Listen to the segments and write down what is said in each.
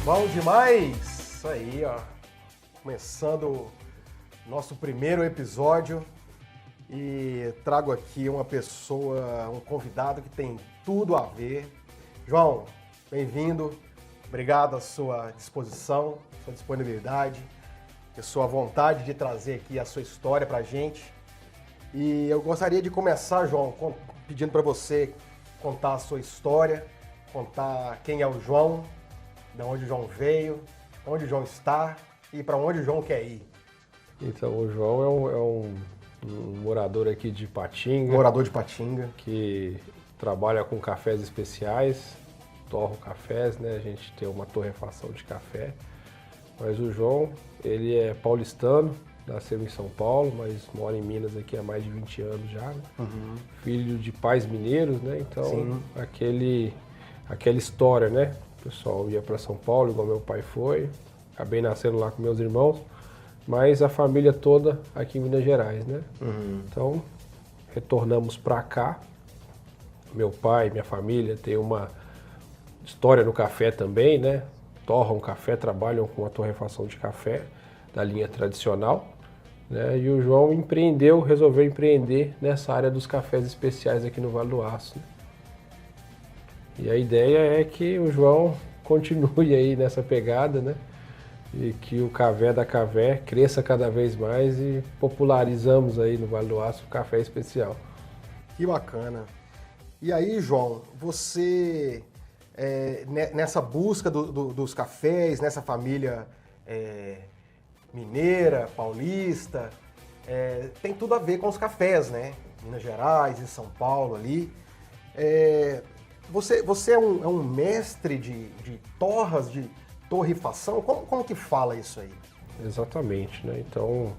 Bom demais! Isso aí, ó. Começando nosso primeiro episódio e trago aqui uma pessoa, um convidado que tem tudo a ver. João, bem-vindo. Obrigado a sua disposição, sua disponibilidade, a sua vontade de trazer aqui a sua história pra gente. E eu gostaria de começar, João, pedindo para você contar a sua história, contar quem é o João, de onde o João veio, onde o João está e para onde o João quer ir. Então, o João é um morador aqui de Ipatinga. Morador de Ipatinga. Que trabalha com cafés especiais, torra cafés, né? A gente tem uma torrefação de café. Mas o João, ele é paulistano, nasceu em São Paulo, mas mora em Minas aqui há mais de 20 anos já, né? Filho de pais mineiros, né? Então, aquela história, né? O pessoal ia para São Paulo, igual meu pai foi. Acabei nascendo lá com meus irmãos, mas a família toda aqui em Minas Gerais, né? Então, retornamos para cá. Meu pai, minha família tem uma história no café também, né? Torram café, trabalham com a torrefação de café da linha tradicional, né? E o João resolveu empreender nessa área dos cafés especiais aqui no Vale do Aço, né? E a ideia é que o João continue aí nessa pegada, né? E que o Cavé da Cavé cresça cada vez mais e popularizamos aí no Vale do Aço o café especial. Que bacana. E aí, João, você, nessa busca dos cafés, nessa família mineira, paulista, tem tudo a ver com os cafés, né? Minas Gerais, em São Paulo ali. Você é um mestre de torras, de torrefação? Como que fala isso aí? Exatamente, né? Então,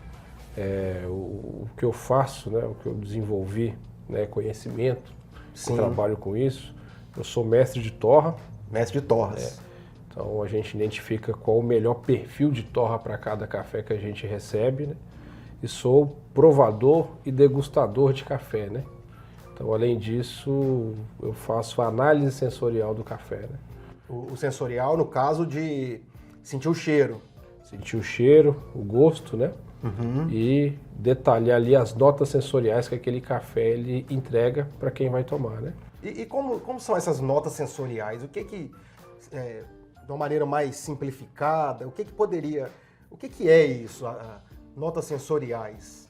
o que eu faço, né? O que eu desenvolvi, né? Conhecimento, eu trabalho com isso. Eu sou mestre de torra. Mestre de torras. Então, a gente identifica qual o melhor perfil de torra para cada café que a gente recebe, né? E sou provador e degustador de café, né? Então, além disso, eu faço a análise sensorial do café, né? O sensorial, no caso de sentir o cheiro. Sentir o cheiro, o gosto, né? E detalhar ali as notas sensoriais que aquele café ele entrega para quem vai tomar, né? E como são essas notas sensoriais? O que de uma maneira mais simplificada, o que é isso, notas sensoriais?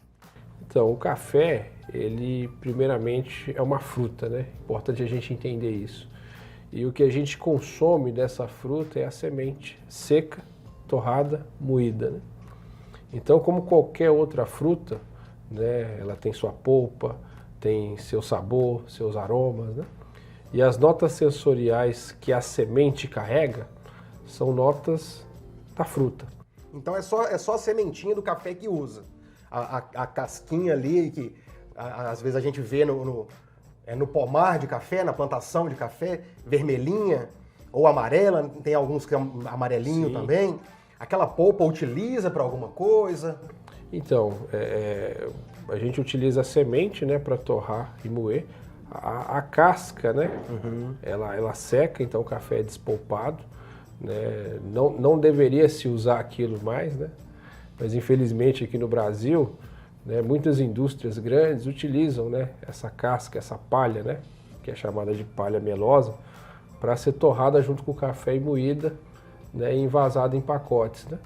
Então, o café, ele primeiramente é uma fruta, né? Importante a gente entender isso. E o que a gente consome dessa fruta é a semente seca, torrada, moída, né? Então, como qualquer outra fruta, né, ela tem sua polpa, tem seu sabor, seus aromas, né? E as notas sensoriais que a semente carrega são notas da fruta. Então é só a sementinha do café que usa. A casquinha ali, que às vezes a gente vê no pomar de café, na plantação de café, vermelhinha ou amarela, tem alguns que é amarelinho também. Aquela polpa utiliza para alguma coisa? Então, a gente utiliza a semente, né, para torrar e moer. A casca, né, ela seca, então o café é despolpado, né? Não deveria se usar aquilo mais, né? Mas infelizmente aqui no Brasil, né, muitas indústrias grandes utilizam, né, essa casca, essa palha, né, que é chamada de palha melosa, para ser torrada junto com o café e moída, né, e envasada em pacotes, né?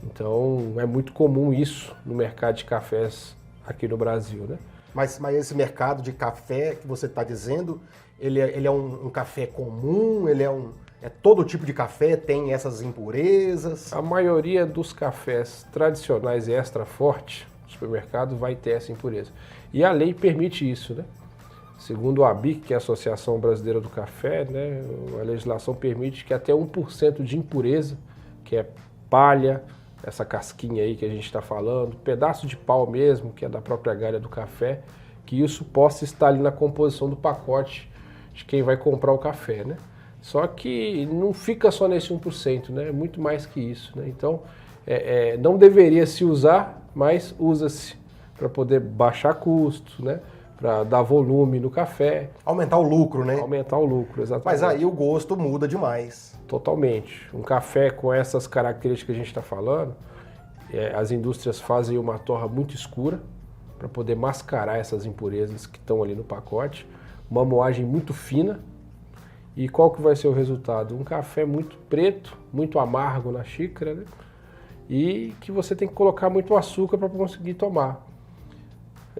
Então é muito comum isso no mercado de cafés aqui no Brasil, né? Mas esse mercado de café que você está dizendo, ele é um café comum? Todo tipo de café tem essas impurezas? A maioria dos cafés tradicionais e extra forte no supermercado vai ter essa impureza. E a lei permite isso, né? Segundo a ABIC, que é a Associação Brasileira do Café, né, a legislação permite que até 1% de impureza, que é palha, essa casquinha aí que a gente está falando, pedaço de pau mesmo, que é da própria galha do café, que isso possa estar ali na composição do pacote de quem vai comprar o café, né? Só que não fica só nesse 1%, né? É muito mais que isso, né? Então, não deveria se usar, mas usa-se para poder baixar custo, né? para dar volume no café. Aumentar o lucro, né? Aumentar o lucro, exatamente. Mas aí o gosto muda demais. Totalmente. Um café com essas características que a gente está falando, as indústrias fazem uma torra muito escura para poder mascarar essas impurezas que estão ali no pacote. Uma moagem muito fina. E qual que vai ser o resultado? Um café muito preto, muito amargo na xícara, né? E que você tem que colocar muito açúcar para conseguir tomar.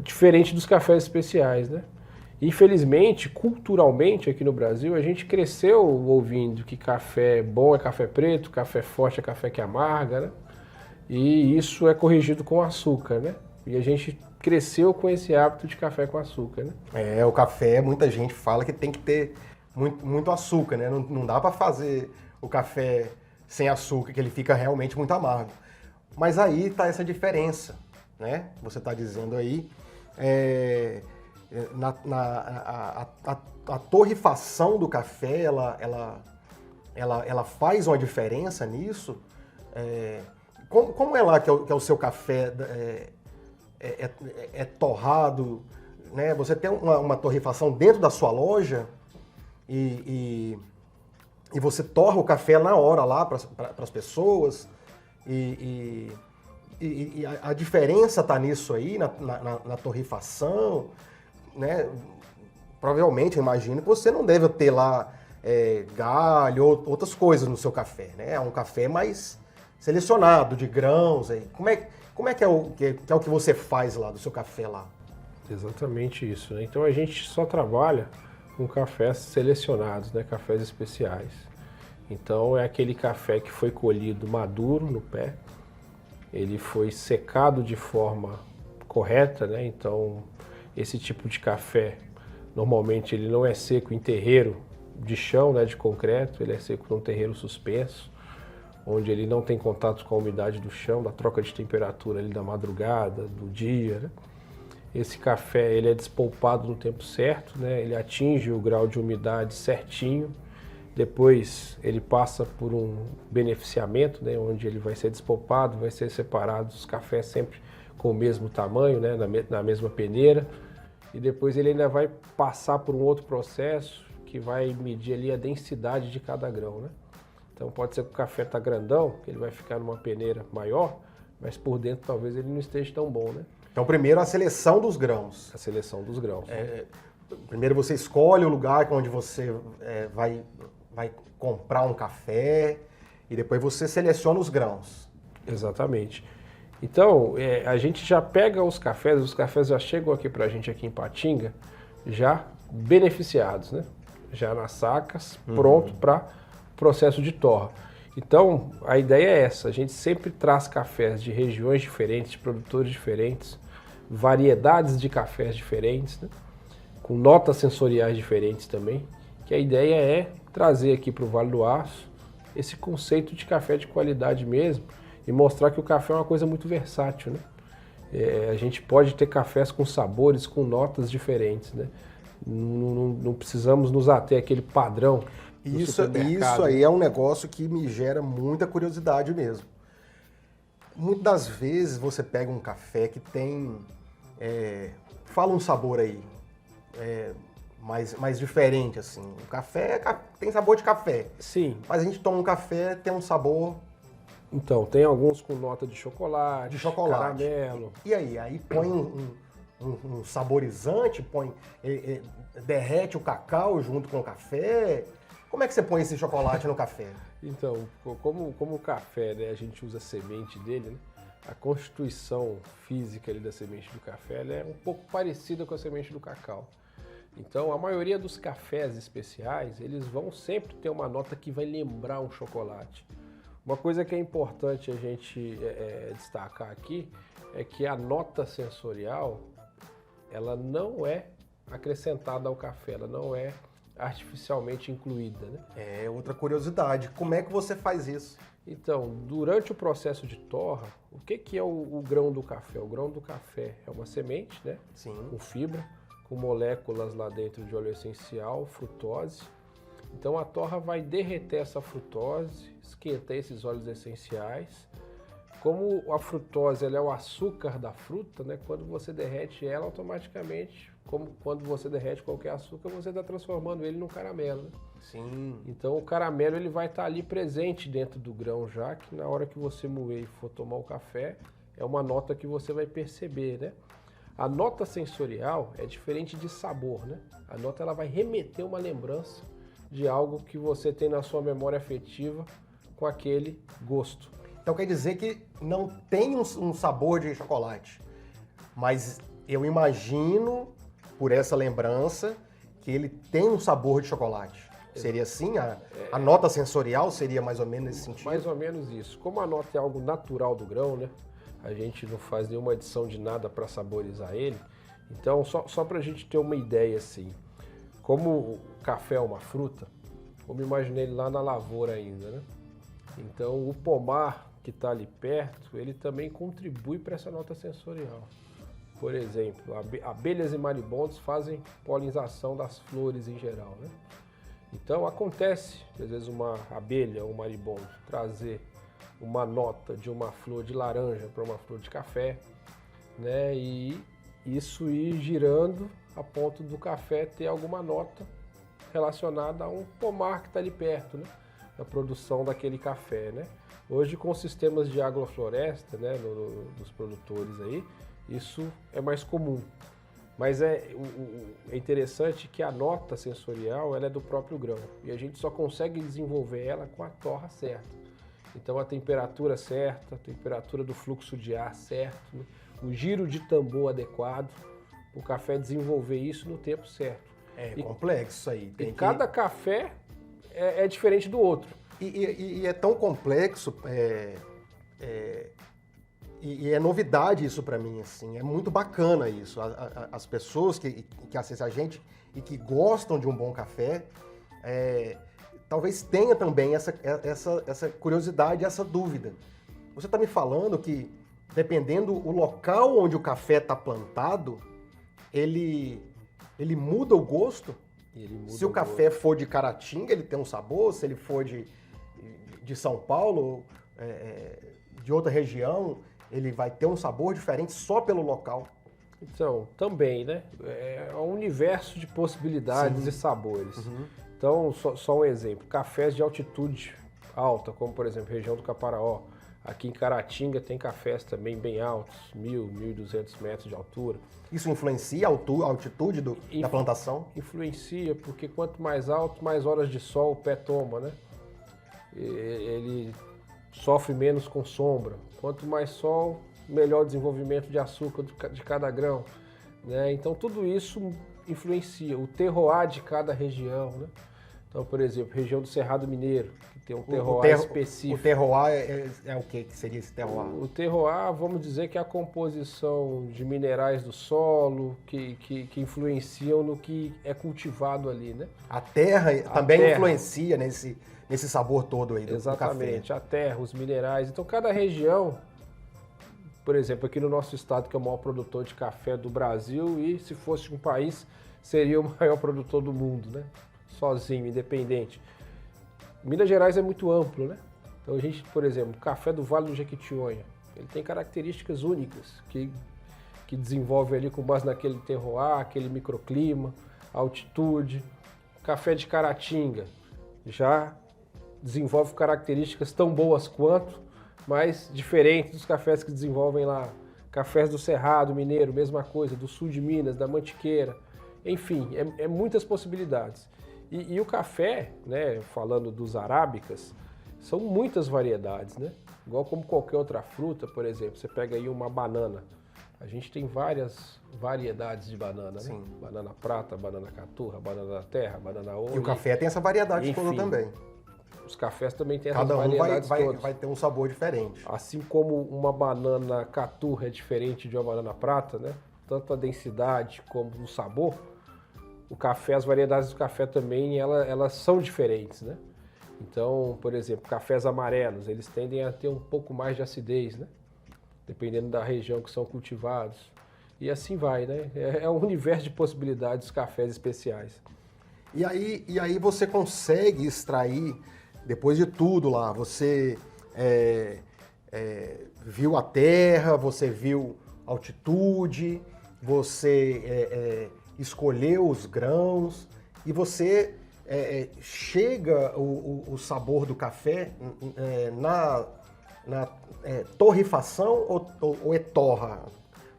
Diferente dos cafés especiais, né? Infelizmente, culturalmente aqui no Brasil, a gente cresceu ouvindo que café bom é café preto, café forte é café que amarga, né? E isso é corrigido com açúcar, né? E a gente cresceu com esse hábito de café com açúcar, né? O café, muita gente fala que tem que ter muito açúcar, né? Não dá para fazer o café sem açúcar, que ele fica realmente muito amargo. Mas aí está essa diferença, né? Você está dizendo aí, a torrefação do café, ela faz uma diferença nisso? Como é lá que é o seu café torrado, né? Você tem uma torrefação dentro da sua loja e você torra o café na hora lá para as pessoas e a diferença está nisso aí, na torrefação, né? Provavelmente, eu imagino que você não deve ter lá galho ou outras coisas no seu café, né? É um café mais selecionado, de grãos. Aí. Como é que é o que você faz lá do seu café lá? Exatamente isso, né? Então a gente só trabalha com cafés selecionados, né? Cafés especiais. Então é aquele café que foi colhido maduro no pé, ele foi secado de forma correta, né? Então esse tipo de café normalmente ele não é seco em terreiro de chão, né? De concreto, ele é seco num terreiro suspenso, onde ele não tem contato com a umidade do chão, da troca de temperatura ali da madrugada, do dia, né? Esse café ele é despolpado no tempo certo, né? Ele atinge o grau de umidade certinho. Depois ele passa por um beneficiamento, né? Onde ele vai ser despolpado, vai ser separado os cafés sempre com o mesmo tamanho, né? Na mesma peneira. E depois ele ainda vai passar por um outro processo que vai medir ali a densidade de cada grão, né? Então pode ser que o café está grandão, que ele vai ficar numa peneira maior, mas por dentro talvez ele não esteja tão bom, né? Então primeiro a seleção dos grãos. A seleção dos grãos. Primeiro você escolhe o lugar onde você vai comprar um café e depois você seleciona os grãos. Exatamente. Então a gente já pega os cafés já chegam aqui para a gente aqui em Patinga, já beneficiados, né? Já nas sacas, pronto para processo de torra. Então, a ideia é essa, a gente sempre traz cafés de regiões diferentes, de produtores diferentes, variedades de cafés diferentes, né? Com notas sensoriais diferentes também, que a ideia é trazer aqui para o Vale do Aço esse conceito de café de qualidade mesmo e mostrar que o café é uma coisa muito versátil, né? A gente pode ter cafés com sabores, com notas diferentes, né? Não precisamos nos ater àquele padrão. Isso aí é um negócio que me gera muita curiosidade mesmo. Muitas das vezes você pega um café que tem... fala um sabor aí, mais diferente, assim. O café tem sabor de café. Sim. Mas a gente toma um café, tem um sabor... Então, tem alguns com nota de chocolate, caramelo. E aí põe um saborizante, derrete o cacau junto com o café. Como é que você põe esse chocolate no café? Então, como o café, né, a gente usa a semente dele, né, a constituição física ali da semente do café ela é um pouco parecida com a semente do cacau. Então, a maioria dos cafés especiais, eles vão sempre ter uma nota que vai lembrar um chocolate. Uma coisa que é importante a gente destacar aqui é que a nota sensorial, ela não é acrescentada ao café, ela não é artificialmente incluída, né? Outra curiosidade, como é que você faz isso? Então, durante o processo de torra, o que é o grão do café? O grão do café é uma semente, né? Sim. Com fibra, com moléculas lá dentro de óleo essencial, frutose. Então a torra vai derreter essa frutose, esquentar esses óleos essenciais. Como a frutose ela é o açúcar da fruta, né? Quando você derrete ela, automaticamente como quando você derrete qualquer açúcar, você está transformando ele num caramelo, né? Sim. Então o caramelo ele vai estar ali presente dentro do grão já, que na hora que você moer e for tomar o café, é uma nota que você vai perceber, né? A nota sensorial é diferente de sabor, né? A nota ela vai remeter uma lembrança de algo que você tem na sua memória afetiva com aquele gosto. Então quer dizer que não tem um sabor de chocolate, mas eu imagino, por essa lembrança, que ele tem um sabor de chocolate. Seria assim? A nota sensorial seria mais ou menos nesse sentido? Mais ou menos isso. Como a nota é algo natural do grão, né? A gente não faz nenhuma adição de nada para saborizar ele. Então, só para a gente ter uma ideia assim, como o café é uma fruta, vamos imaginar ele lá na lavoura ainda, né? Então, o pomar que está ali perto, ele também contribui para essa nota sensorial. Por exemplo, abelhas e maribondos fazem polinização das flores em geral, né? Então, acontece, às vezes, uma abelha ou um maribondo trazer uma nota de uma flor de laranja para uma flor de café, né? E isso ir girando a ponto do café ter alguma nota relacionada a um pomar que está ali perto, né? Da produção daquele café, né? Hoje, com os sistemas de agrofloresta, né, dos produtores aí, isso é mais comum. Mas é interessante que a nota sensorial ela é do próprio grão e a gente só consegue desenvolver ela com a torra certa. Então a temperatura certa, a temperatura do fluxo de ar certo, né? O giro de tambor adequado, o café desenvolver isso no tempo certo. É complexo isso aí. Cada café é diferente do outro. E é tão complexo, e é novidade isso para mim, assim, é muito bacana isso. As pessoas que assistem a gente e que gostam de um bom café, talvez tenha também essa curiosidade, essa dúvida. Você está me falando que, dependendo do local onde o café está plantado, ele muda o gosto? Se o café for de Caratinga, ele tem um sabor. Se ele for de São Paulo, de outra região, ele vai ter um sabor diferente só pelo local. Então, também, né? É um universo de possibilidades e sabores. Uhum. Então, só um exemplo, cafés de altitude alta, como por exemplo, região do Caparaó. Aqui em Caratinga tem cafés também bem altos, 1.000, 1.200 metros de altura. Isso influencia a altitude da plantação? Influencia, porque quanto mais alto, mais horas de sol o pé toma, né? Ele sofre menos com sombra. Quanto mais sol, melhor desenvolvimento de açúcar de cada grão, né? Então tudo isso influencia o terroir de cada região, né? Então, por exemplo, região do Cerrado Mineiro, que tem um terroir específico. O terroir é o que seria esse terroir? O terroir, vamos dizer que é a composição de minerais do solo que influenciam no que é cultivado ali, né? A terra também influencia nesse sabor todo aí do café. Exatamente, a terra, os minerais. Então, cada região, por exemplo, aqui no nosso estado, que é o maior produtor de café do Brasil, e se fosse um país, seria o maior produtor do mundo, né? Sozinho, independente. Minas Gerais é muito amplo, né? Então a gente, por exemplo, o café do Vale do Jequitinhonha, ele tem características únicas que desenvolve ali com base naquele terroir, aquele microclima, altitude. O café de Caratinga já desenvolve características tão boas quanto, mas diferentes dos cafés que desenvolvem lá. Cafés do Cerrado Mineiro, mesma coisa, do sul de Minas, da Mantiqueira. Enfim, é muitas possibilidades. E o café, né, falando dos arábicas, são muitas variedades, né? Igual como qualquer outra fruta, por exemplo, você pega aí uma banana. A gente tem várias variedades de banana, né? Banana prata, banana caturra, banana da terra, banana ouro. E o café tem essa variedade toda também. Os cafés também têm essas Cada variedades todas. Vai ter um sabor diferente. Assim como uma banana caturra é diferente de uma banana prata, né? Tanto a densidade como o sabor, o café, as variedades do café também, elas são diferentes, né? Então, por exemplo, cafés amarelos, eles tendem a ter um pouco mais de acidez, né? Dependendo da região que são cultivados. E assim vai, né? É um universo de possibilidades dos cafés especiais. E aí você consegue extrair, depois de tudo lá, você viu a terra, você viu altitude, você escolher os grãos e você chega o sabor do café na torrefação ou é torra?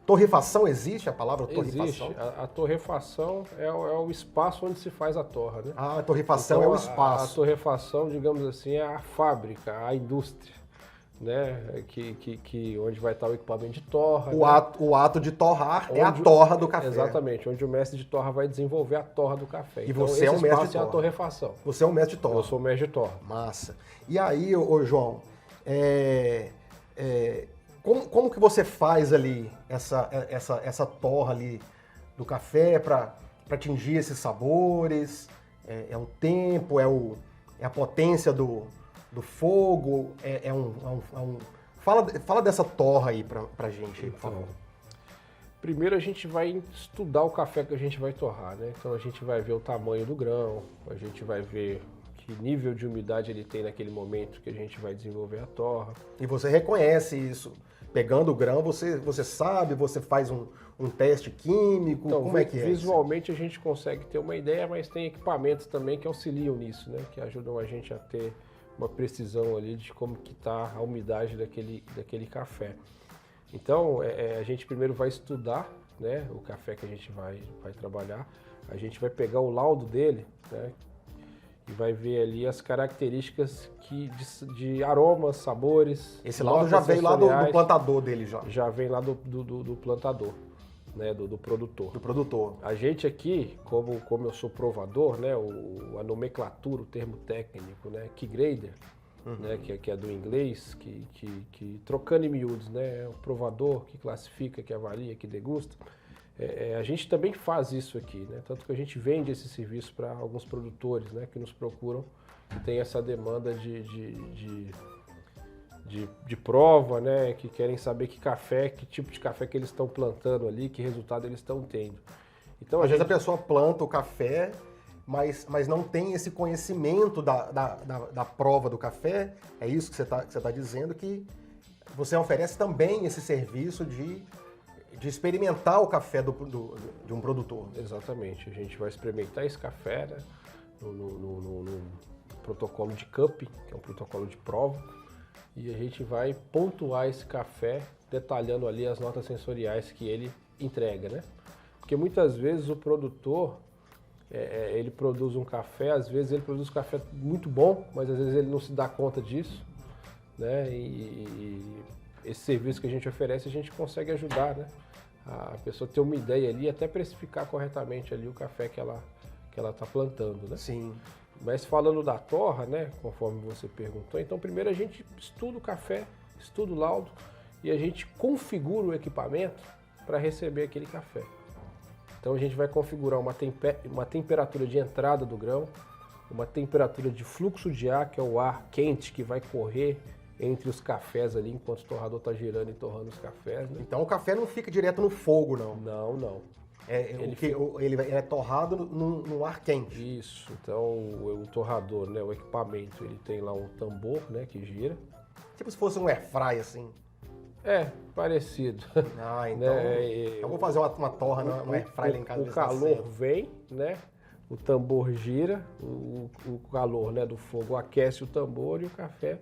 Torrefação existe a palavra torrefação? Existe. A torrefação é o espaço onde se faz a torra, né? A torrefação Então, é o espaço. A torrefação, digamos assim, é a fábrica, a indústria, né? Onde vai estar o equipamento de torra. O ato de torrar é a torra do café. Exatamente, onde o mestre de torra vai desenvolver a torra do café. E então, você é um mestre de torra. É a torrefação. Você é um mestre de torra. Eu sou o mestre de torra. Massa. E aí, ô João, como que você faz ali essa torra ali do café para atingir esses sabores? É o tempo, é a potência do fogo? Fala dessa torra aí pra gente, por favor. Primeiro a gente vai estudar o café que a gente vai torrar, né? Então a gente vai ver o tamanho do grão, a gente vai ver que nível de umidade ele tem naquele momento que a gente vai desenvolver a torra. E você reconhece isso? Pegando o grão, você sabe, você faz um teste químico, então, como é que é? Visualmente a gente consegue ter uma ideia, mas tem equipamentos também que auxiliam nisso, né? Que ajudam a gente a ter uma precisão ali de como que está a umidade daquele café. Então, a gente primeiro vai estudar, né, o café que a gente vai trabalhar, a gente vai pegar o laudo dele, né, e vai ver ali as características de aromas, sabores. Esse laudo já veio lá do plantador dele já. Já vem lá do plantador, né, do produtor. Do produtor. A gente aqui, como eu sou provador, né, a nomenclatura, o termo técnico, né, key grader, né, que é do inglês, que trocando em miúdos, né, é o provador que classifica, que avalia, que degusta. A gente também faz isso aqui, né, tanto que a gente vende esse serviço para alguns produtores, né, que nos procuram, que tem essa demanda de prova, né, que querem saber que tipo de café que eles estão plantando ali, que resultado eles estão tendo. Então, Às vezes a pessoa planta o café, mas não tem esse conhecimento da prova do café. É isso que você tá dizendo, que você oferece também esse serviço de experimentar o café de um produtor. Exatamente. A gente vai experimentar esse café, né, no protocolo de cupping, que é um protocolo de prova, e a gente vai pontuar esse café detalhando ali as notas sensoriais que ele entrega, né? Porque muitas vezes o produtor ele produz um café, às vezes ele produz um café muito bom, mas às vezes ele não se dá conta disso, né? E esse serviço que a gente oferece, a gente consegue ajudar, né, a pessoa ter uma ideia ali, até precificar corretamente ali o café que ela está plantando, né? Sim. Mas falando da torra, né, conforme você perguntou, então primeiro a gente estuda o café, estuda o laudo e a gente configura o equipamento para receber aquele café. Então a gente vai configurar uma temperatura de entrada do grão, uma temperatura de fluxo de ar, que é o ar quente que vai correr entre os cafés ali, enquanto o torrador está girando e torrando os cafés, né? Então o café não fica direto no fogo, não? Não. Ele é torrado no ar quente. Isso, então o torrador, né, o equipamento, ele tem lá um tambor, né, que gira. Tipo se fosse um airfry, assim. Parecido. Ah, então eu vou fazer uma torra no airfry lá em casa. O calor vem, né, o tambor gira, o calor, né, do fogo aquece o tambor e o café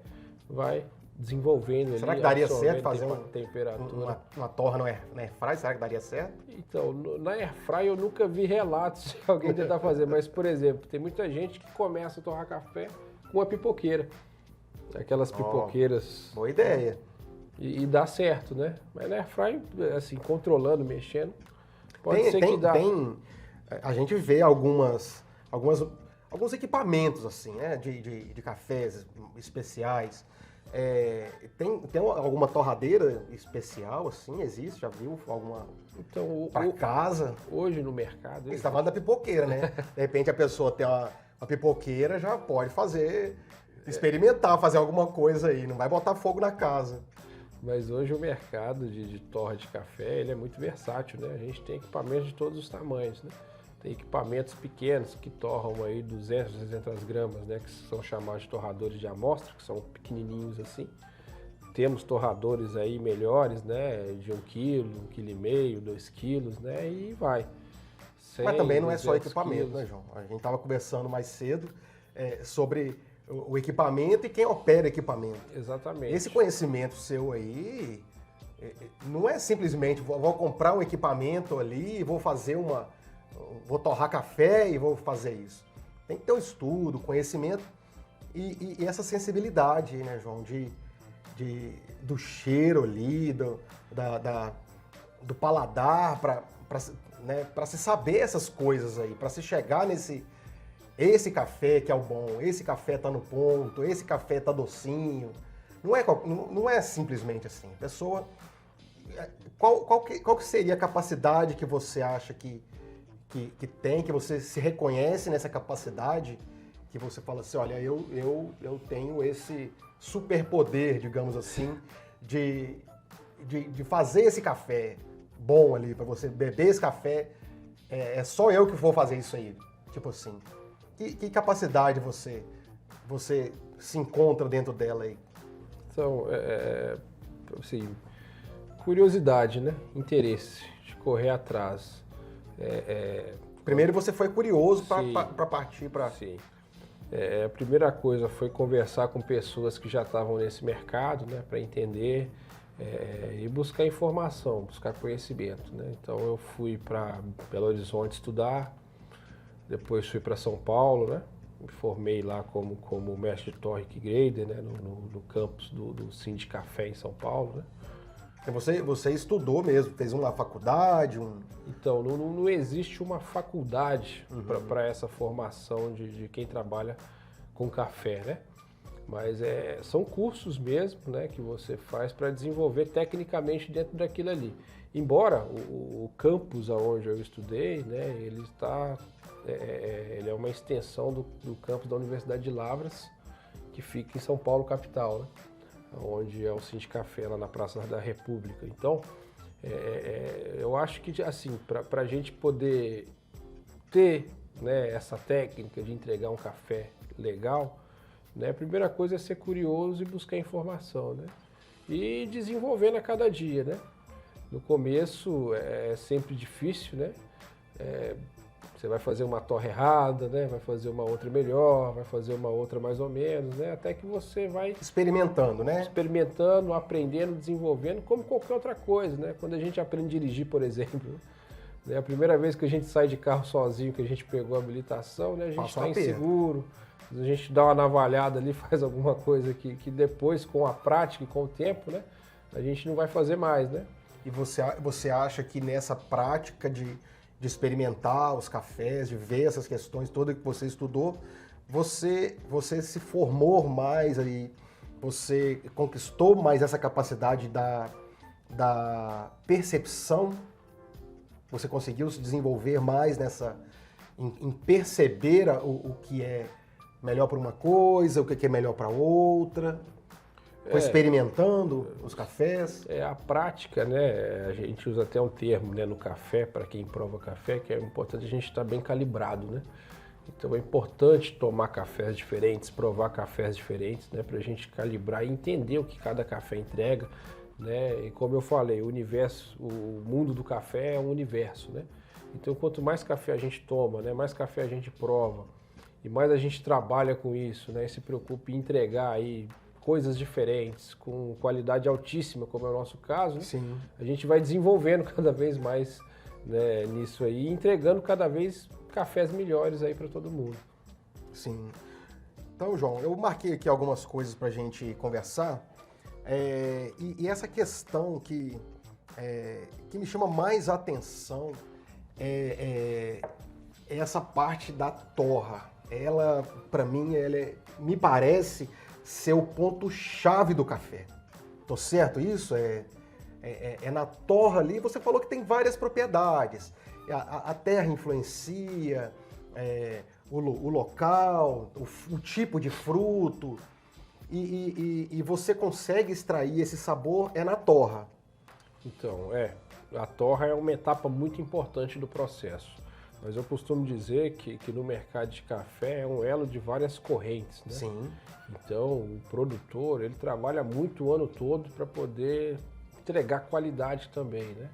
vai desenvolvendo. Será que daria certo fazer uma torra no airfry? Será que daria certo? Então, na airfry eu nunca vi relatos de alguém tentar fazer, mas, por exemplo, tem muita gente que começa a torrar café com uma pipoqueira. Aquelas pipoqueiras... Boa ideia. E dá certo, né? Mas na airfry, assim, controlando, mexendo, pode ser que dá. A gente vê alguns equipamentos, assim, né, de cafés especiais. Tem alguma torradeira especial, assim? Existe? Já viu alguma para casa? Hoje no mercado... Você está falando da pipoqueira, né? De repente a pessoa tem uma pipoqueira, já pode experimentar, fazer alguma coisa aí. Não vai botar fogo na casa. Mas hoje o mercado de torra de café, ele é muito versátil, né? A gente tem equipamentos de todos os tamanhos, né? Tem equipamentos pequenos que torram aí 200, 300 gramas, né? Que são chamados de torradores de amostra, que são pequenininhos assim. Temos torradores aí melhores, né? De 1 quilo, 1,5 kg, 2 quilos, né? E vai. 100, Mas também não é só 200 equipamento, quilos. né, João? A gente estava conversando mais cedo sobre o equipamento e quem opera equipamento. Exatamente. Esse conhecimento seu aí não é simplesmente vou comprar um equipamento ali, vou torrar café e vou fazer isso. Tem que ter um estudo, conhecimento e essa sensibilidade, né, João, do cheiro ali, do paladar, para se saber essas coisas aí, para se chegar esse café que é o bom, esse café tá no ponto, esse café tá docinho. Não é simplesmente assim. A pessoa. Qual que seria a capacidade que você acha que tem, que você se reconhece nessa capacidade, que você fala assim, olha, eu tenho esse superpoder, digamos assim, de fazer esse café bom ali, para você beber esse café, é só eu que vou fazer isso aí. Tipo assim, que capacidade você se encontra dentro dela aí? Então, assim, curiosidade, né? Interesse, de correr atrás. Primeiro você foi curioso Sim. para partir para... Sim. A primeira coisa foi conversar com pessoas que já estavam nesse mercado, né? Para entender e buscar informação, buscar conhecimento, né? Então eu fui para Belo Horizonte estudar, depois fui para São Paulo, né? Me formei lá como mestre de torre e grader, né? No campus do Sind Café em São Paulo, né? Você estudou mesmo, fez uma faculdade? Então, não existe uma faculdade para essa formação de quem trabalha com café, né? Mas são cursos mesmo, né, que você faz para desenvolver tecnicamente dentro daquilo ali. Embora o campus onde eu estudei, né, ele é uma extensão do campus da Universidade de Lavras, que fica em São Paulo, capital, né? Onde é o Sind Café, lá na Praça da República. Então, eu acho que, assim, para a gente poder ter, né, essa técnica de entregar um café legal, né, a primeira coisa é ser curioso e buscar informação, né? E desenvolvendo a cada dia, né? No começo é sempre difícil, né? Você vai fazer uma torre errada, né? Vai fazer uma outra melhor, vai fazer uma outra mais ou menos, né? Até que você vai experimentando, né? Experimentando, aprendendo, desenvolvendo, como qualquer outra coisa, né? Quando a gente aprende a dirigir, por exemplo, né? A primeira vez que a gente sai de carro sozinho, que a gente pegou a habilitação, né? A gente está inseguro, a gente dá uma navalhada ali, faz alguma coisa que depois, com a prática e com o tempo, né? A gente não vai fazer mais, né? E você acha que nessa prática de experimentar os cafés, de ver essas questões todas que você estudou, você se formou mais aí, você conquistou mais essa capacidade da percepção, você conseguiu se desenvolver mais em perceber o que é melhor para uma coisa, o que é melhor para outra? Foi experimentando os cafés? A prática, né? A gente usa até um termo, né, no café, para quem prova café, que é importante a gente estar bem calibrado, né? Então é importante tomar cafés diferentes, provar cafés diferentes, né? Para a gente calibrar e entender o que cada café entrega, né? E como eu falei, o mundo do café é um universo, né? Então quanto mais café a gente toma, né, mais café a gente prova e mais a gente trabalha com isso, né? E se preocupa em entregar aí coisas diferentes, com qualidade altíssima, como é o nosso caso, né? Sim. A gente vai desenvolvendo cada vez mais, né, nisso aí, e entregando cada vez cafés melhores aí para todo mundo. Sim. Então, João, eu marquei aqui algumas coisas para a gente conversar, e essa questão que me chama mais a atenção é essa parte da torra. Ela, para mim, me parece ser o ponto-chave do café. Tô certo isso? É na torra ali, você falou que tem várias propriedades. A terra influencia, o local, o tipo de fruto, e você consegue extrair esse sabor na torra. Então, a torra é uma etapa muito importante do processo. Mas eu costumo dizer que no mercado de café é um elo de várias correntes, né? Sim. Então, o produtor, ele trabalha muito o ano todo para poder entregar qualidade também, né?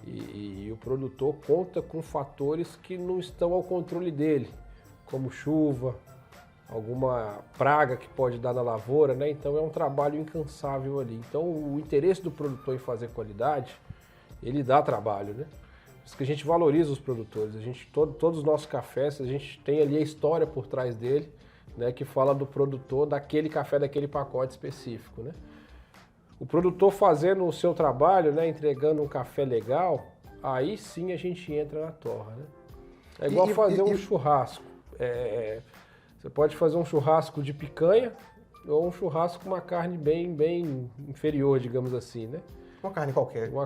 E o produtor conta com fatores que não estão ao controle dele, como chuva, alguma praga que pode dar na lavoura, né? Então é um trabalho incansável ali. Então o interesse do produtor em fazer qualidade, ele dá trabalho, né? Por isso que a gente valoriza os produtores. Todos os nossos cafés, a gente tem ali a história por trás dele, né? Que fala do produtor daquele café, daquele pacote específico, né? O produtor fazendo o seu trabalho, né, entregando um café legal, aí sim a gente entra na torra, né? É igual fazer um churrasco. Você pode fazer um churrasco de picanha ou um churrasco com uma carne bem inferior, digamos assim, né? Uma carne qualquer. Uma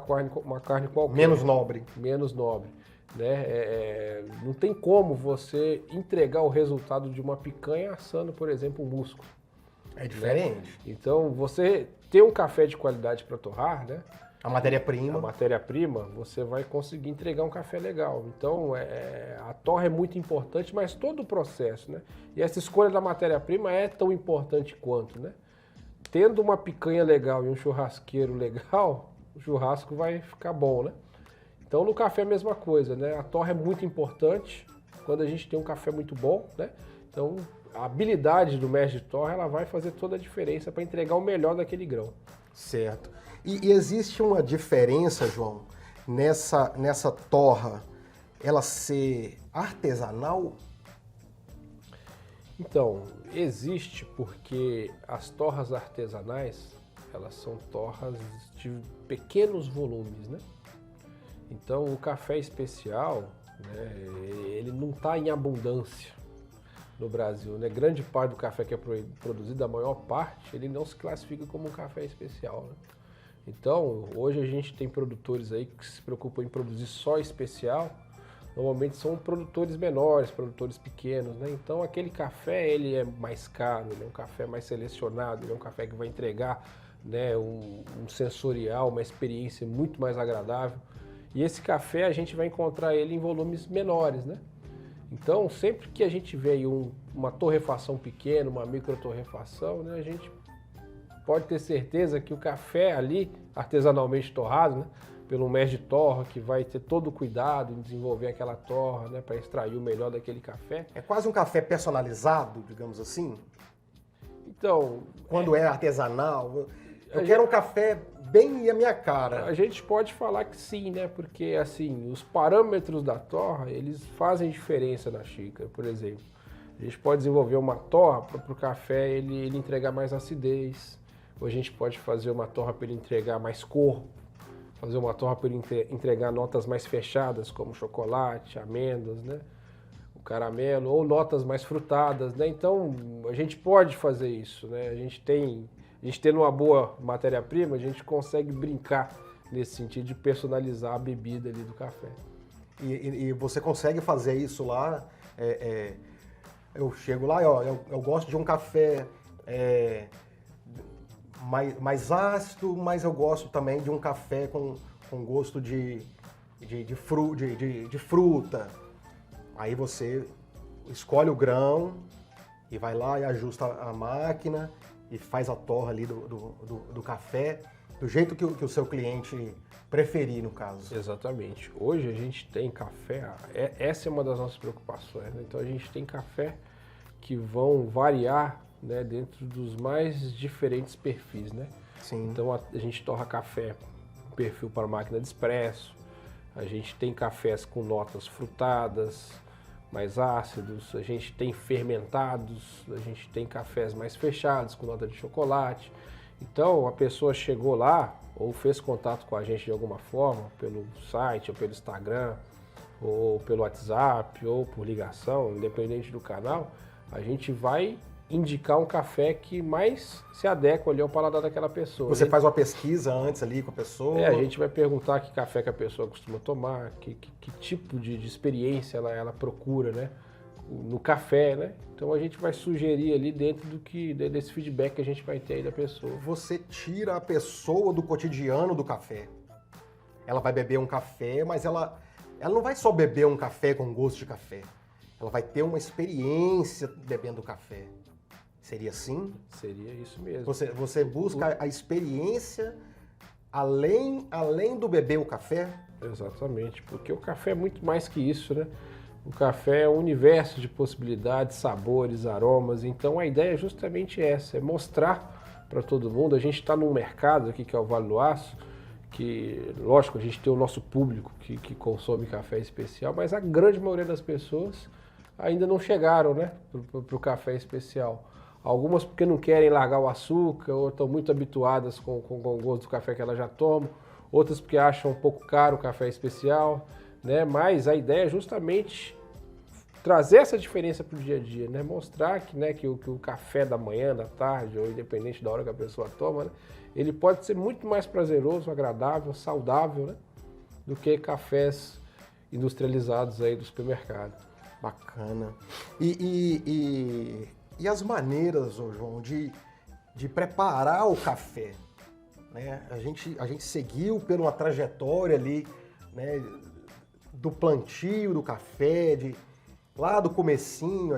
carne qualquer. Menos nobre. Menos nobre. Né? Não tem como você entregar o resultado de uma picanha assando, por exemplo, um músculo. É diferente. Né? Então, você ter um café de qualidade para torrar, né? A matéria-prima. A matéria-prima, você vai conseguir entregar um café legal. Então, a torra é muito importante, mas todo o processo, né? E essa escolha da matéria-prima é tão importante quanto, né? Tendo uma picanha legal e um churrasqueiro legal, o churrasco vai ficar bom, né? Então, no café é a mesma coisa, né? A torra é muito importante quando a gente tem um café muito bom, né? Então, a habilidade do mestre de torra, ela vai fazer toda a diferença para entregar o melhor daquele grão. Certo. E existe uma diferença, João, nessa torra, ela ser artesanal? Então, existe porque as torras artesanais, elas são torras de pequenos volumes, né? Então, o café especial, né, ele não está em abundância no Brasil, né? Grande parte do café que é produzido, a maior parte, ele não se classifica como um café especial, né? Então, hoje a gente tem produtores aí que se preocupam em produzir só especial. Normalmente são produtores menores, produtores pequenos, né? Então, aquele café, ele é mais caro, ele é um café mais selecionado, ele é um café que vai entregar, né, um sensorial, uma experiência muito mais agradável. E esse café, a gente vai encontrar ele em volumes menores, né? Então, sempre que a gente vê aí uma torrefação pequena, uma micro torrefação, né, a gente pode ter certeza que o café ali, artesanalmente torrado, né, pelo mestre de torra, que vai ter todo o cuidado em desenvolver aquela torra, né, para extrair o melhor daquele café. É quase um café personalizado, digamos assim? Então... Quando é artesanal, eu quero um café bem a minha cara. A gente pode falar que sim, né? Porque, assim, os parâmetros da torra, eles fazem diferença na xícara, por exemplo. A gente pode desenvolver uma torra para o café ele entregar mais acidez. Ou a gente pode fazer uma torra para ele entregar mais corpo. Fazer uma torra para ele entregar notas mais fechadas, como chocolate, amêndoas, né? O caramelo, ou notas mais frutadas, né? Então, a gente pode fazer isso, né? A gente tendo uma boa matéria-prima, a gente consegue brincar nesse sentido de personalizar a bebida ali do café. E você consegue fazer isso lá? Eu chego lá e eu gosto de um café mais ácido, mas eu gosto também de um café com gosto de fruta. Aí você escolhe o grão e vai lá e ajusta a máquina e faz a torra ali do café do jeito que o seu cliente preferir, no caso. Exatamente. Hoje a gente tem café, essa é uma das nossas preocupações, né? Então a gente tem café que vão variar, né, dentro dos mais diferentes perfis, né? Sim. Então a gente torra café com perfil para máquina de expresso, a gente tem cafés com notas frutadas, mais ácidos, a gente tem fermentados, a gente tem cafés mais fechados, com nota de chocolate. Então, a pessoa chegou lá, ou fez contato com a gente de alguma forma, pelo site, ou pelo Instagram, ou pelo WhatsApp, ou por ligação, independente do canal, a gente vai indicar um café que mais se adequa ali ao paladar daquela pessoa. Você faz uma pesquisa antes ali com a pessoa? A gente vai perguntar que café que a pessoa costuma tomar, que tipo de experiência ela procura, né, no café, né? Então a gente vai sugerir ali dentro desse feedback que a gente vai ter aí da pessoa. Você tira a pessoa do cotidiano do café. Ela vai beber um café, mas ela não vai só beber um café com gosto de café. Ela vai ter uma experiência bebendo café. Seria assim? Seria isso mesmo. Você busca a experiência além do beber o café? Exatamente, porque o café é muito mais que isso, né? O café é um universo de possibilidades, sabores, aromas. Então a ideia é justamente essa, é mostrar para todo mundo. A gente está num mercado aqui que é o Vale do Aço, que, lógico, a gente tem o nosso público que consome café especial, mas a grande maioria das pessoas ainda não chegaram, né, para o café especial. Algumas porque não querem largar o açúcar, ou estão muito habituadas com o gosto do café que elas já tomam, outras porque acham um pouco caro o café especial, né? Mas a ideia é justamente trazer essa diferença para o dia a dia, né? Mostrar que, né, que o café da manhã, da tarde, ou independente da hora que a pessoa toma, né, ele pode ser muito mais prazeroso, agradável, saudável, né, do que cafés industrializados aí do supermercado. Bacana. E as maneiras, ô João, de preparar o café, né? A gente seguiu por uma trajetória ali, né, do plantio do café, lá do comecinho,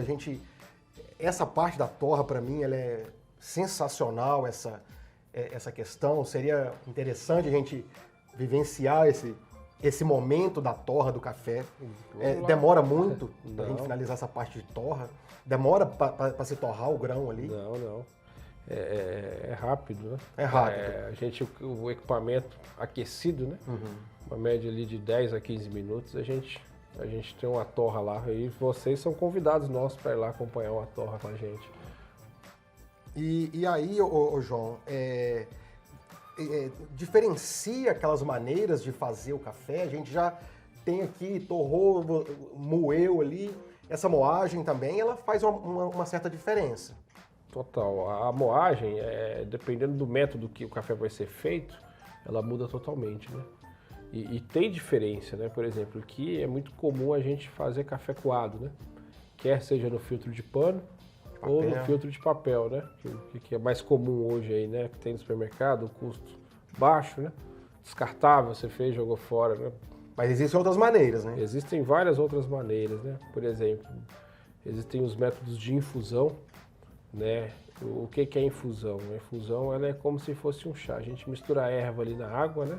essa parte da torra para mim ela é sensacional, essa questão. Seria interessante a gente vivenciar esse momento da torra do café. Demora muito para a gente finalizar essa parte de torra? Demora para se torrar o grão ali? Não. É rápido, né? É rápido. O equipamento aquecido, né? Uhum. Uma média ali de 10 a 15 minutos, a gente tem uma torra lá. E vocês são convidados nossos para ir lá acompanhar uma torra com a gente. E aí, ô João, diferencia aquelas maneiras de fazer o café? A gente já tem aqui, torrou, moeu ali. Essa moagem também, ela faz uma certa diferença. Total. A moagem, dependendo do método que o café vai ser feito, ela muda totalmente, né? E tem diferença, né? Por exemplo, aqui é muito comum a gente fazer café coado, né? Quer seja no filtro de pano ou no filtro de papel, né? Que é mais comum hoje aí, né? Que tem no supermercado, o custo baixo, né? Descartável, você fez, jogou fora, né? Mas existem outras maneiras, né? Existem várias outras maneiras, né? Por exemplo, existem os métodos de infusão, né? O que é infusão? A infusão ela é como se fosse um chá. A gente mistura a erva ali na água, né?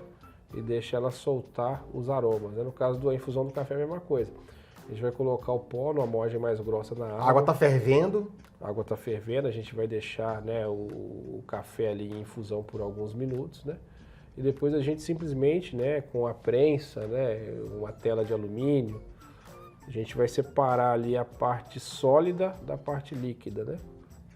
E deixa ela soltar os aromas. Né? No caso da infusão do café é a mesma coisa. A gente vai colocar o pó numa moagem mais grossa na água. A água está fervendo. A água está fervendo, a gente vai deixar, né, o café ali em infusão por alguns minutos, né? E depois a gente simplesmente, né, com a prensa, né, uma tela de alumínio, a gente vai separar ali a parte sólida da parte líquida, né?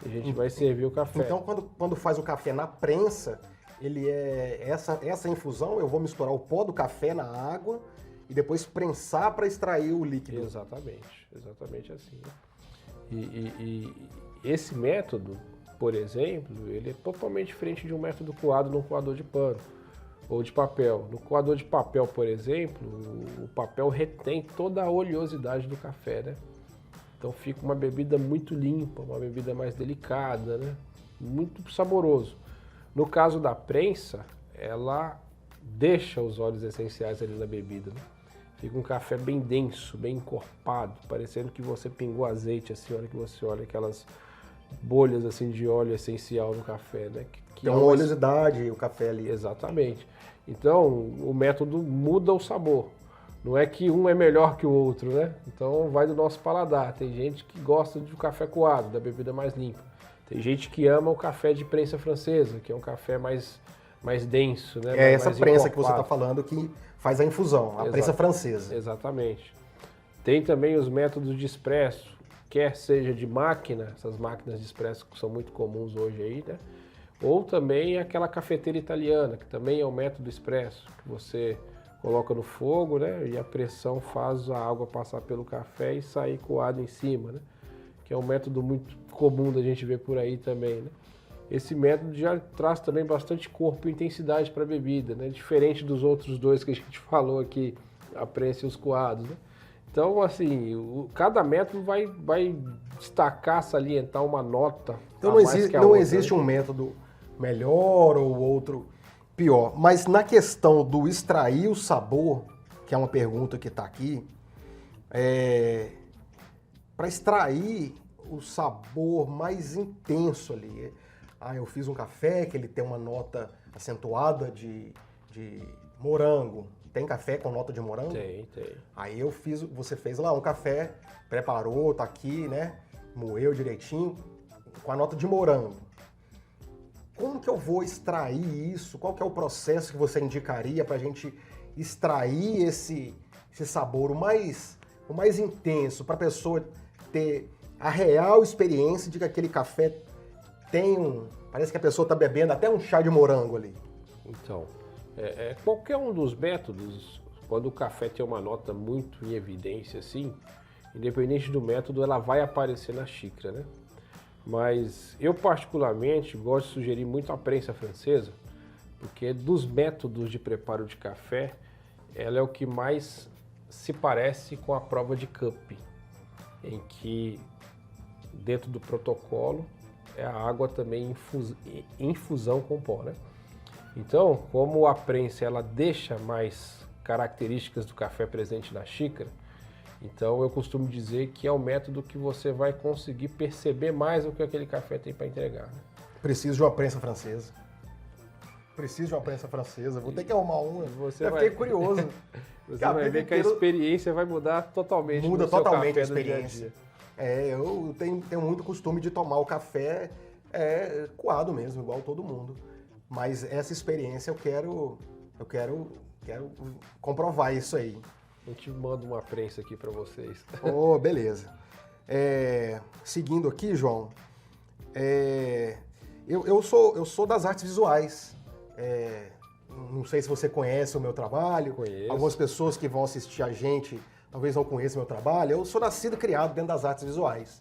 E a gente vai servir o café. Então, quando faz o café na prensa, ele essa infusão, eu vou misturar o pó do café na água e depois prensar para extrair o líquido. Exatamente assim. Né? E esse método, por exemplo, ele é totalmente diferente de um método coado num coador de pano ou de papel. No coador de papel, por exemplo, o papel retém toda a oleosidade do café, né? Então fica uma bebida muito limpa, uma bebida mais delicada, né? Muito saboroso. No caso da prensa, ela deixa os óleos essenciais ali na bebida, né? Fica um café bem denso, bem encorpado, parecendo que você pingou azeite, assim, a hora que você olha aquelas bolhas assim de óleo essencial no café, né? Que é uma oleosidade o café ali. Exatamente. Então, o método muda o sabor. Não é que um é melhor que o outro, né? Então, vai do nosso paladar. Tem gente que gosta do café coado, da bebida mais limpa. Tem gente que ama o café de prensa francesa, que é um café mais denso, né? É essa prensa que você está falando que faz a infusão, a prensa francesa. Exatamente. Tem também os métodos de expresso, quer seja de máquina, essas máquinas de expresso que são muito comuns hoje aí, né? Ou também aquela cafeteira italiana, que também é um método expresso, que você coloca no fogo, né? E a pressão faz a água passar pelo café e sair coado em cima, né? Que é um método muito comum da gente ver por aí também, né? Esse método já traz também bastante corpo e intensidade para a bebida, né? Diferente dos outros dois que a gente falou aqui, a prensa e os coados, né? Então, assim, cada método vai destacar, salientar uma nota. Então não existe um método melhor ou outro pior. Mas na questão do extrair o sabor, que é uma pergunta que está aqui, para extrair o sabor mais intenso ali. Eu fiz um café que ele tem uma nota acentuada de morango. Tem café com nota de morango? Tem. Aí você fez lá um café, preparou, tá aqui, né? Moeu direitinho, com a nota de morango. Como que eu vou extrair isso? Qual que é o processo que você indicaria para a gente extrair esse sabor o mais intenso, para a pessoa ter a real experiência de que aquele café parece que a pessoa está bebendo até um chá de morango ali. Então, qualquer um dos métodos, quando o café tem uma nota muito em evidência, assim, independente do método, ela vai aparecer na xícara, né? Mas eu particularmente gosto de sugerir muito a prensa francesa, porque dos métodos de preparo de café, ela é o que mais se parece com a prova de cup, em que dentro do protocolo é a água também infusão com pó, né? Então, como a prensa ela deixa mais características do café presente na xícara, então eu costumo dizer que é o método que você vai conseguir perceber mais o que aquele café tem para entregar, né? Preciso de uma prensa francesa. Vou ter que arrumar uma. Fiquei curioso. Você vai ver que a experiência vai mudar totalmente. Muda totalmente a experiência. Eu tenho muito costume de tomar o café coado mesmo, igual todo mundo. Mas essa experiência eu quero comprovar isso aí. A gente manda uma prensa aqui para vocês. Oh, beleza. Seguindo aqui, João, eu sou das artes visuais. Não sei se você conhece o meu trabalho. Conheço. Algumas pessoas que vão assistir a gente talvez não conheçam o meu trabalho. Eu sou nascido e criado dentro das artes visuais.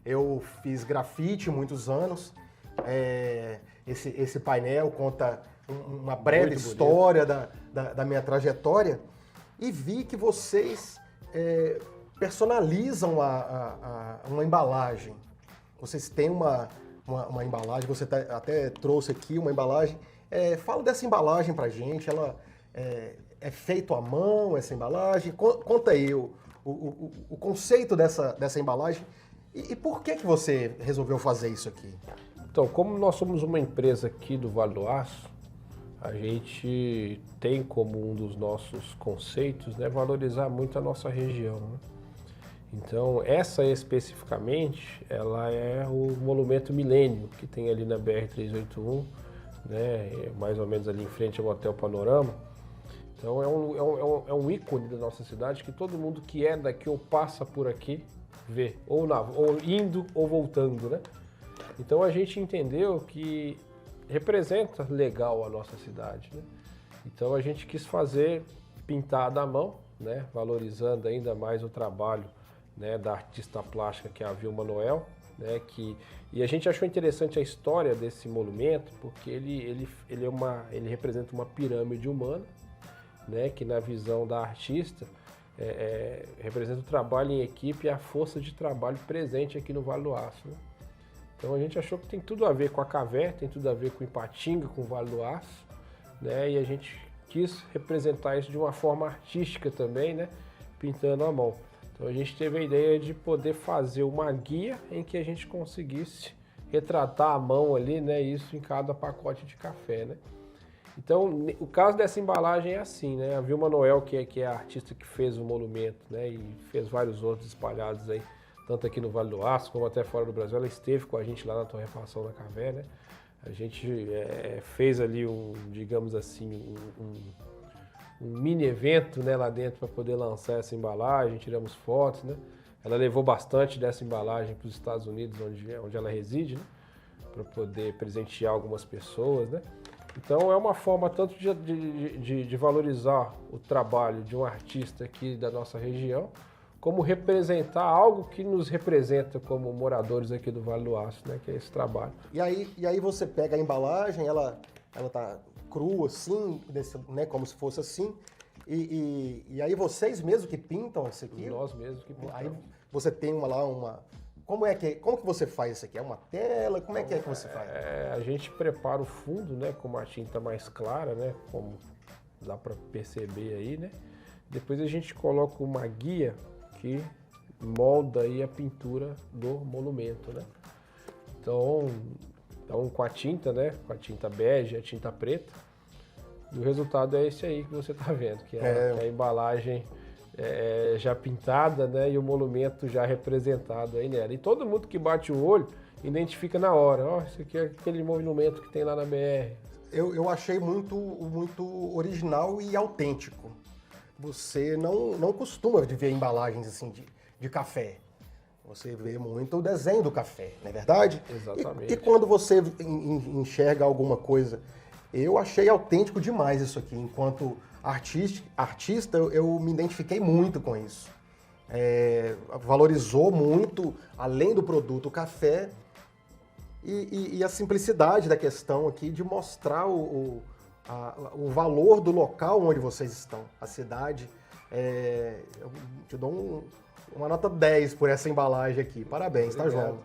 Eu fiz grafite muitos anos. Esse painel conta uma breve história da minha trajetória. E vi que vocês personalizam uma embalagem. Vocês têm uma embalagem, você até trouxe aqui uma embalagem. Fala dessa embalagem pra gente, ela é feito à mão, essa embalagem? Conta aí o conceito dessa embalagem e por que você resolveu fazer isso aqui? Então, como nós somos uma empresa aqui do Vale do Aço, a gente tem como um dos nossos conceitos, né, valorizar muito a nossa região, né? Então, essa especificamente, ela é o Monumento Milênio, que tem ali na BR-381, né, mais ou menos ali em frente ao Hotel Panorama. Então, é um ícone da nossa cidade que todo mundo que é daqui ou passa por aqui vê, ou indo ou voltando, né? Então, a gente entendeu que representa legal a nossa cidade, né? Então a gente quis fazer pintado à mão, né? Valorizando ainda mais o trabalho, né, da artista plástica que é a Vilma Noel, né? E a gente achou interessante a história desse monumento porque ele representa uma pirâmide humana, né? Que na visão da artista representa o trabalho em equipe e a força de trabalho presente aqui no Vale do Aço, né? Então a gente achou que tem tudo a ver com a Cavé, tem tudo a ver com Ipatinga, com o Vale do Aço, né? E a gente quis representar isso de uma forma artística também, né? Pintando à mão. Então a gente teve a ideia de poder fazer uma guia em que a gente conseguisse retratar à mão ali, né? Isso em cada pacote de café, né? Então o caso dessa embalagem é assim, né? A Vilma Noel, que é a artista que fez o monumento, né? E fez vários outros espalhados aí, tanto aqui no Vale do Aço como até fora do Brasil. Ela esteve com a gente lá na torrefação da Cavé, né? A gente fez ali digamos assim, um mini evento, né, lá dentro para poder lançar essa embalagem, tiramos fotos, né? Ela levou bastante dessa embalagem para os Estados Unidos, onde ela reside, né? Para poder presentear algumas pessoas, né? Então é uma forma tanto de valorizar o trabalho de um artista aqui da nossa região, como representar algo que nos representa como moradores aqui do Vale do Aço, né? Que é esse trabalho. E aí você pega a embalagem, ela tá crua assim, né? Como se fosse assim. E aí vocês mesmos que pintam isso aqui? Nós mesmos que pintamos. Aí você tem uma... Como que você faz isso aqui? É uma tela? Como é que você faz? A gente prepara o fundo, né? Com uma tinta mais clara, né? Como dá para perceber aí, né? Depois a gente coloca uma guia que molda aí a pintura do monumento, né? Então com a tinta, né? Com a tinta bege, a tinta preta, E o resultado é esse aí que você está vendo, que é a embalagem já pintada, né, e o monumento já representado aí nela. E todo mundo que bate o olho identifica na hora, ó, isso aqui é aquele monumento que tem lá na BR. Eu achei muito original e autêntico. Você não costuma de ver embalagens assim de café. Você vê muito o desenho do café, não é verdade? Exatamente. E quando você enxerga alguma coisa, eu achei autêntico demais isso aqui. Enquanto artista, eu me identifiquei muito com isso. Valorizou muito, além do produto, o café e a simplicidade da questão aqui de mostrar o valor do local onde vocês estão, a cidade. Eu te dou uma nota 10 por essa embalagem aqui. Parabéns, tá, João?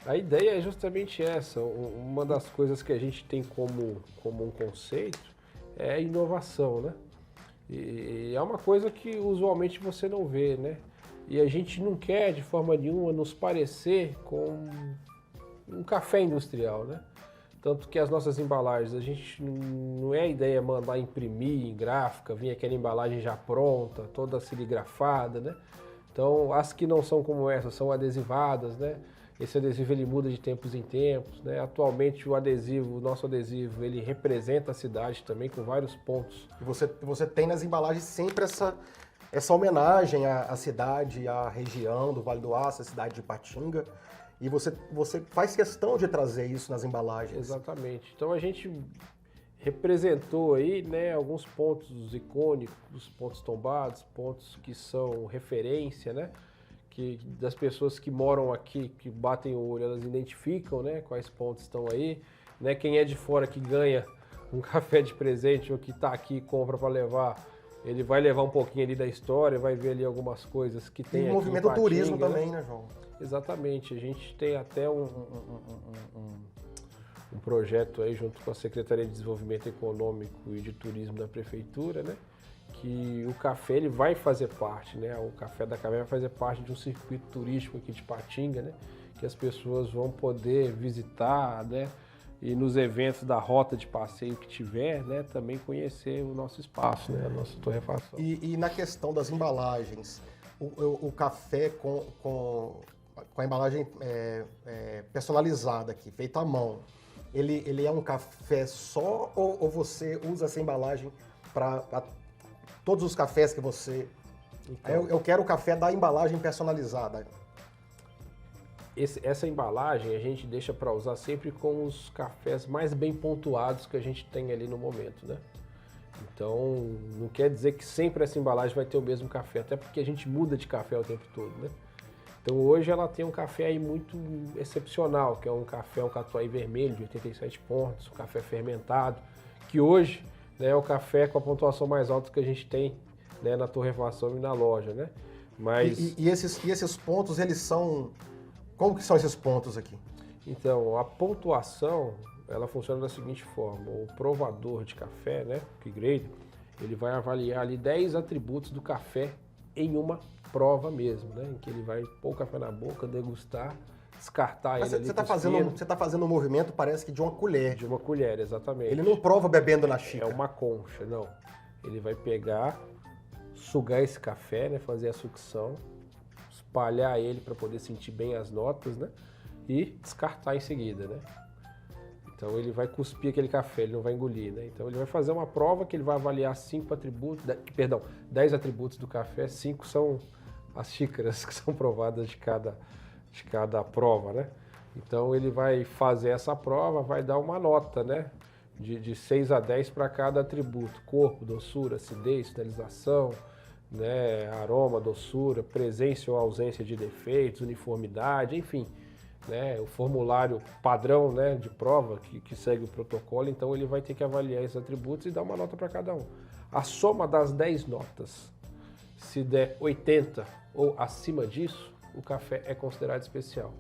A ideia é justamente essa. Uma das coisas que a gente tem como um conceito é a inovação, né? E é uma coisa que usualmente você não vê, né? E a gente não quer, de forma nenhuma, nos parecer com um café industrial, né? Tanto que as nossas embalagens, a gente não é a ideia mandar imprimir em gráfica, vir aquela embalagem já pronta, toda serigrafada, né? Então, as que não são como essa são adesivadas, né? Esse adesivo ele muda de tempos em tempos, né? Atualmente o nosso adesivo, ele representa a cidade também com vários pontos. E você tem nas embalagens sempre essa homenagem à cidade, à região do Vale do Aço, à cidade de Ipatinga. E você faz questão de trazer isso nas embalagens. Exatamente. Então a gente representou aí, né, alguns pontos icônicos, pontos tombados, pontos que são referência, né? Que das pessoas que moram aqui, que batem o olho, elas identificam, né, quais pontos estão aí, né? Quem é de fora que ganha um café de presente ou que está aqui e compra para levar, ele vai levar um pouquinho ali da história, vai ver ali algumas coisas que tem aqui. E o movimento Ipatinga, turismo né? também, né, João? Exatamente. A gente tem até um projeto aí junto com a Secretaria de Desenvolvimento Econômico e de Turismo da Prefeitura, né? Que o café ele vai fazer parte, né? O Café da Caverna vai fazer parte de um circuito turístico aqui de Ipatinga, né? Que as pessoas vão poder visitar, né? E nos eventos da rota de passeio que tiver, né? Também conhecer o nosso espaço, né? A nossa torrefação. E na questão das embalagens, o café com a embalagem personalizada aqui, feita à mão, ele é um café só ou você usa essa embalagem para todos os cafés que você... Então, eu quero o café da embalagem personalizada. Essa embalagem a gente deixa para usar sempre com os cafés mais bem pontuados que a gente tem ali no momento, né? Então, não quer dizer que sempre essa embalagem vai ter o mesmo café, até porque a gente muda de café o tempo todo, né? Então, hoje ela tem um café aí muito excepcional, que é um catuai vermelho de 87 pontos, um café fermentado, que hoje, né, é o café com a pontuação mais alta que a gente tem, né, na torrefação e na loja, né? Mas... E esses pontos, eles são... Como que são esses pontos aqui? Então, a pontuação, ela funciona da seguinte forma. O provador de café, né, o key grade, ele vai avaliar ali 10 atributos do café em uma prova mesmo, né, em que ele vai pôr o café na boca, degustar, descartar ele ali. Você está fazendo um movimento, parece que de uma colher. De uma colher, exatamente. Ele não prova bebendo na xícara. É uma concha, não. Ele vai pegar, sugar esse café, né, fazer a sucção, espalhar ele para poder sentir bem as notas, né? E descartar em seguida, né? Então ele vai cuspir aquele café, ele não vai engolir, né? Então ele vai fazer uma prova que ele vai avaliar 10 atributos do café, 5 são as xícaras que são provadas de cada prova, né? Então ele vai fazer essa prova, vai dar uma nota, né? De 6 a 10 para cada atributo: corpo, doçura, acidez, finalização, né, aroma, doçura, presença ou ausência de defeitos, uniformidade, enfim, né, o formulário padrão, né, de prova que segue o protocolo. Então ele vai ter que avaliar esses atributos e dar uma nota para cada um. A soma das 10 notas, se der 80 ou acima disso, o café é considerado especial.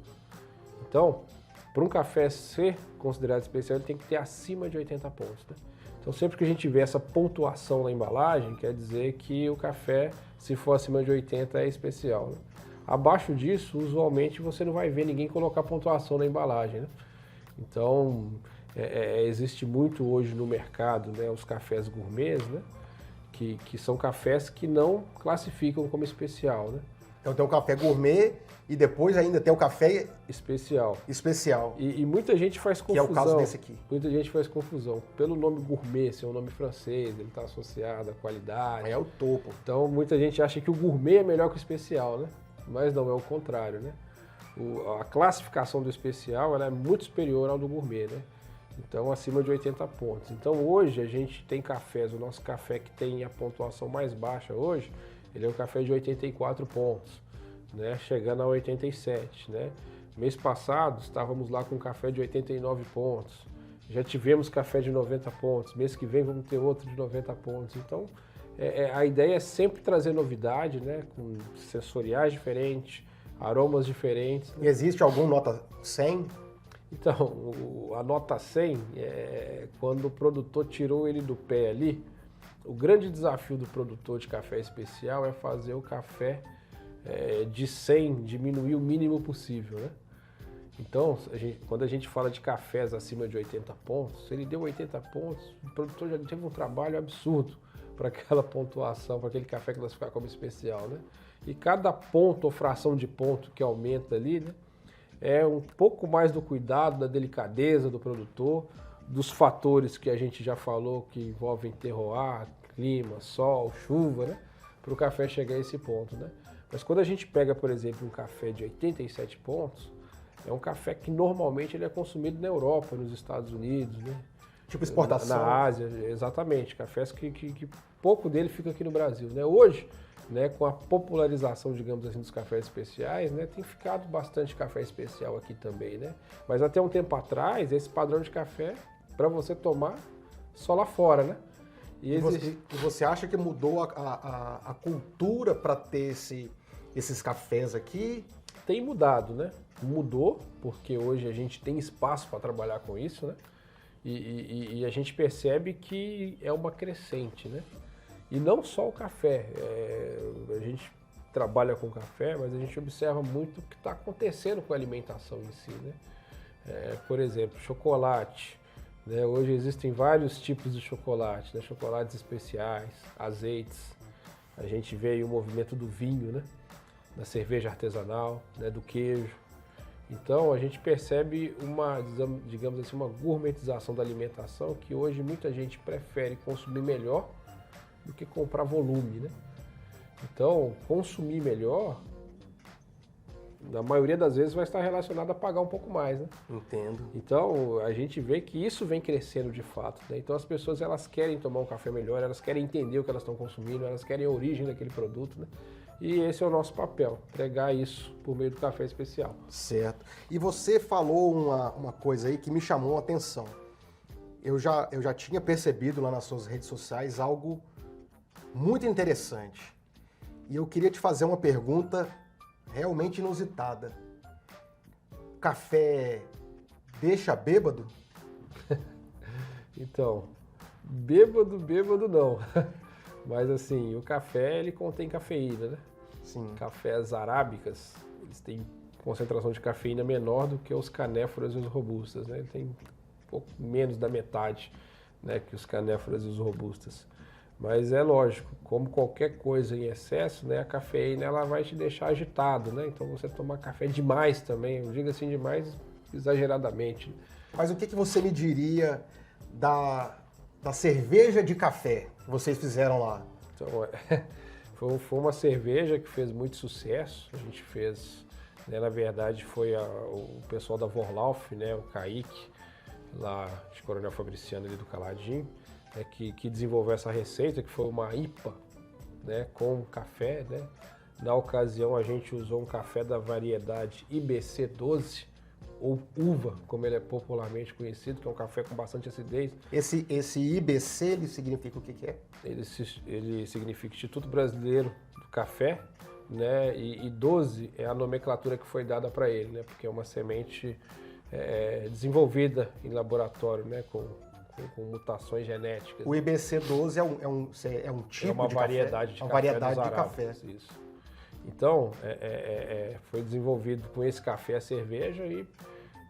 Então, para um café ser considerado especial, ele tem que ter acima de 80 pontos, né? Então, sempre que a gente vê essa pontuação na embalagem, quer dizer que o café, se for acima de 80, é especial, né? Abaixo disso, usualmente, você não vai ver ninguém colocar pontuação na embalagem, né? Então, existe muito hoje no mercado, né, os cafés gourmets, né, que são cafés que não classificam como especial, né? Então tem o café gourmet e depois ainda tem o café Especial. E muita gente faz confusão. Que é o caso desse aqui. Muita gente faz confusão. Pelo nome gourmet, ser um nome francês, ele está associado à qualidade. É o topo. Então muita gente acha que o gourmet é melhor que o especial, né? Mas não, é o contrário, né? A classificação do especial ela é muito superior ao do gourmet, né? Então acima de 80 pontos. Então hoje a gente tem cafés, o nosso café que tem a pontuação mais baixa hoje, ele é um café de 84 pontos, né? Chegando a 87, né? Mês passado estávamos lá com um café de 89 pontos. Já tivemos café de 90 pontos. Mês que vem vamos ter outro de 90 pontos. Então a ideia é sempre trazer novidade, né? Com sensoriais diferentes, aromas diferentes. E existe algum nota 100? Então, a nota 100 é quando o produtor tirou ele do pé ali. O grande desafio do produtor de café especial é fazer o café de 100 diminuir o mínimo possível, né? Então, quando a gente fala de cafés acima de 80 pontos, se ele deu 80 pontos, o produtor já teve um trabalho absurdo para aquela pontuação, para aquele café classificar como especial, né? E cada ponto ou fração de ponto que aumenta ali, né, é um pouco mais do cuidado, da delicadeza do produtor, dos fatores que a gente já falou que envolvem terroir, clima, sol, chuva, né, para o café chegar a esse ponto, né? Mas quando a gente pega, por exemplo, um café de 87 pontos, é um café que normalmente ele é consumido na Europa, nos Estados Unidos, né? Tipo exportação. Na Ásia, exatamente. Cafés que pouco dele fica aqui no Brasil, né? Hoje, né, com a popularização, digamos assim, dos cafés especiais, né, tem ficado bastante café especial aqui também, né? Mas até um tempo atrás, esse padrão de café, para você tomar, só lá fora, né? E você acha que mudou a cultura para ter esses cafés aqui? Tem mudado, né? Mudou, porque hoje a gente tem espaço para trabalhar com isso, né? E a gente percebe que é uma crescente, né? E não só o café, a gente trabalha com café, mas a gente observa muito o que está acontecendo com a alimentação em si, né? Por exemplo, chocolate, né? Hoje existem vários tipos de chocolate, né? Chocolates especiais, azeites, a gente vê aí o movimento do vinho, né? Da cerveja artesanal, né? Do queijo. Então a gente percebe uma, digamos assim, uma gourmetização da alimentação que hoje muita gente prefere consumir melhor do que comprar volume, né? Então, consumir melhor, na maioria das vezes vai estar relacionado a pagar um pouco mais, né? Entendo. Então, a gente vê que isso vem crescendo de fato, né? Então, as pessoas, elas querem tomar um café melhor, elas querem entender o que elas estão consumindo, elas querem a origem daquele produto, né? E esse é o nosso papel, pregar isso por meio do café especial. Certo. E você falou uma coisa aí que me chamou a atenção. Eu já tinha percebido lá nas suas redes sociais algo muito interessante. E eu queria te fazer uma pergunta realmente inusitada. Café deixa bêbado? Então, bêbado não. Mas assim, o café ele contém cafeína, né? Sim. Cafés arábicas, eles têm concentração de cafeína menor do que os canéforas e os robustas, né? Ele tem um pouco menos da metade, né, que os canéforas e os robustas. Mas é lógico, como qualquer coisa em excesso, né, a cafeína ela vai te deixar agitado, né? Então você tomar café demais também, eu digo assim demais exageradamente. Mas o que você me diria da cerveja de café que vocês fizeram lá? Então, foi uma cerveja que fez muito sucesso. A gente fez, né, na verdade, foi o pessoal da Vorlauf, né, o Kaique, lá de Coronel Fabriciano ali do Caladinho, né, que desenvolveu essa receita, que foi uma IPA, né, com café, né. Na ocasião a gente usou um café da variedade IBC 12, ou uva, como ele é popularmente conhecido, que é um café com bastante acidez. Esse IBC, ele significa o que é? Ele significa Instituto Brasileiro do Café, né? E 12 é a nomenclatura que foi dada para ele, né? Porque é uma semente desenvolvida em laboratório, né? Com mutações genéticas. O IBC 12 é um tipo uma de variedade café? de uma café variedade dos de café. árabes, isso. Então, foi desenvolvido com esse café a cerveja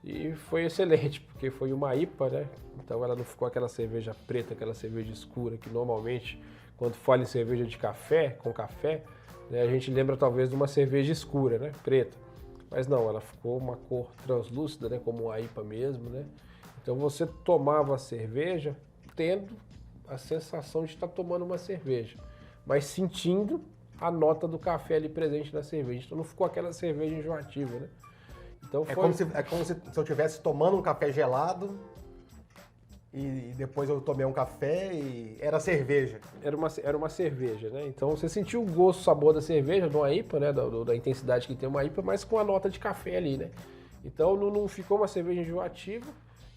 E foi excelente, porque foi uma IPA, né? Então ela não ficou aquela cerveja preta, aquela cerveja escura, que normalmente, quando fala em cerveja de café, com café, né, a gente lembra talvez de uma cerveja escura, né? Preta. Mas não, ela ficou uma cor translúcida, né? Como a IPA mesmo, né? Então você tomava a cerveja tendo a sensação de estar tomando uma cerveja, mas sentindo a nota do café ali presente na cerveja. Então não ficou aquela cerveja enjoativa, né? Então É como se eu estivesse tomando um café gelado e depois eu tomei um café e era cerveja. Era uma cerveja, né? Então você sentiu o gosto, o sabor da cerveja, de uma IPA, né? Da intensidade que tem uma IPA, mas com a nota de café ali, né? Então não ficou uma cerveja enjoativa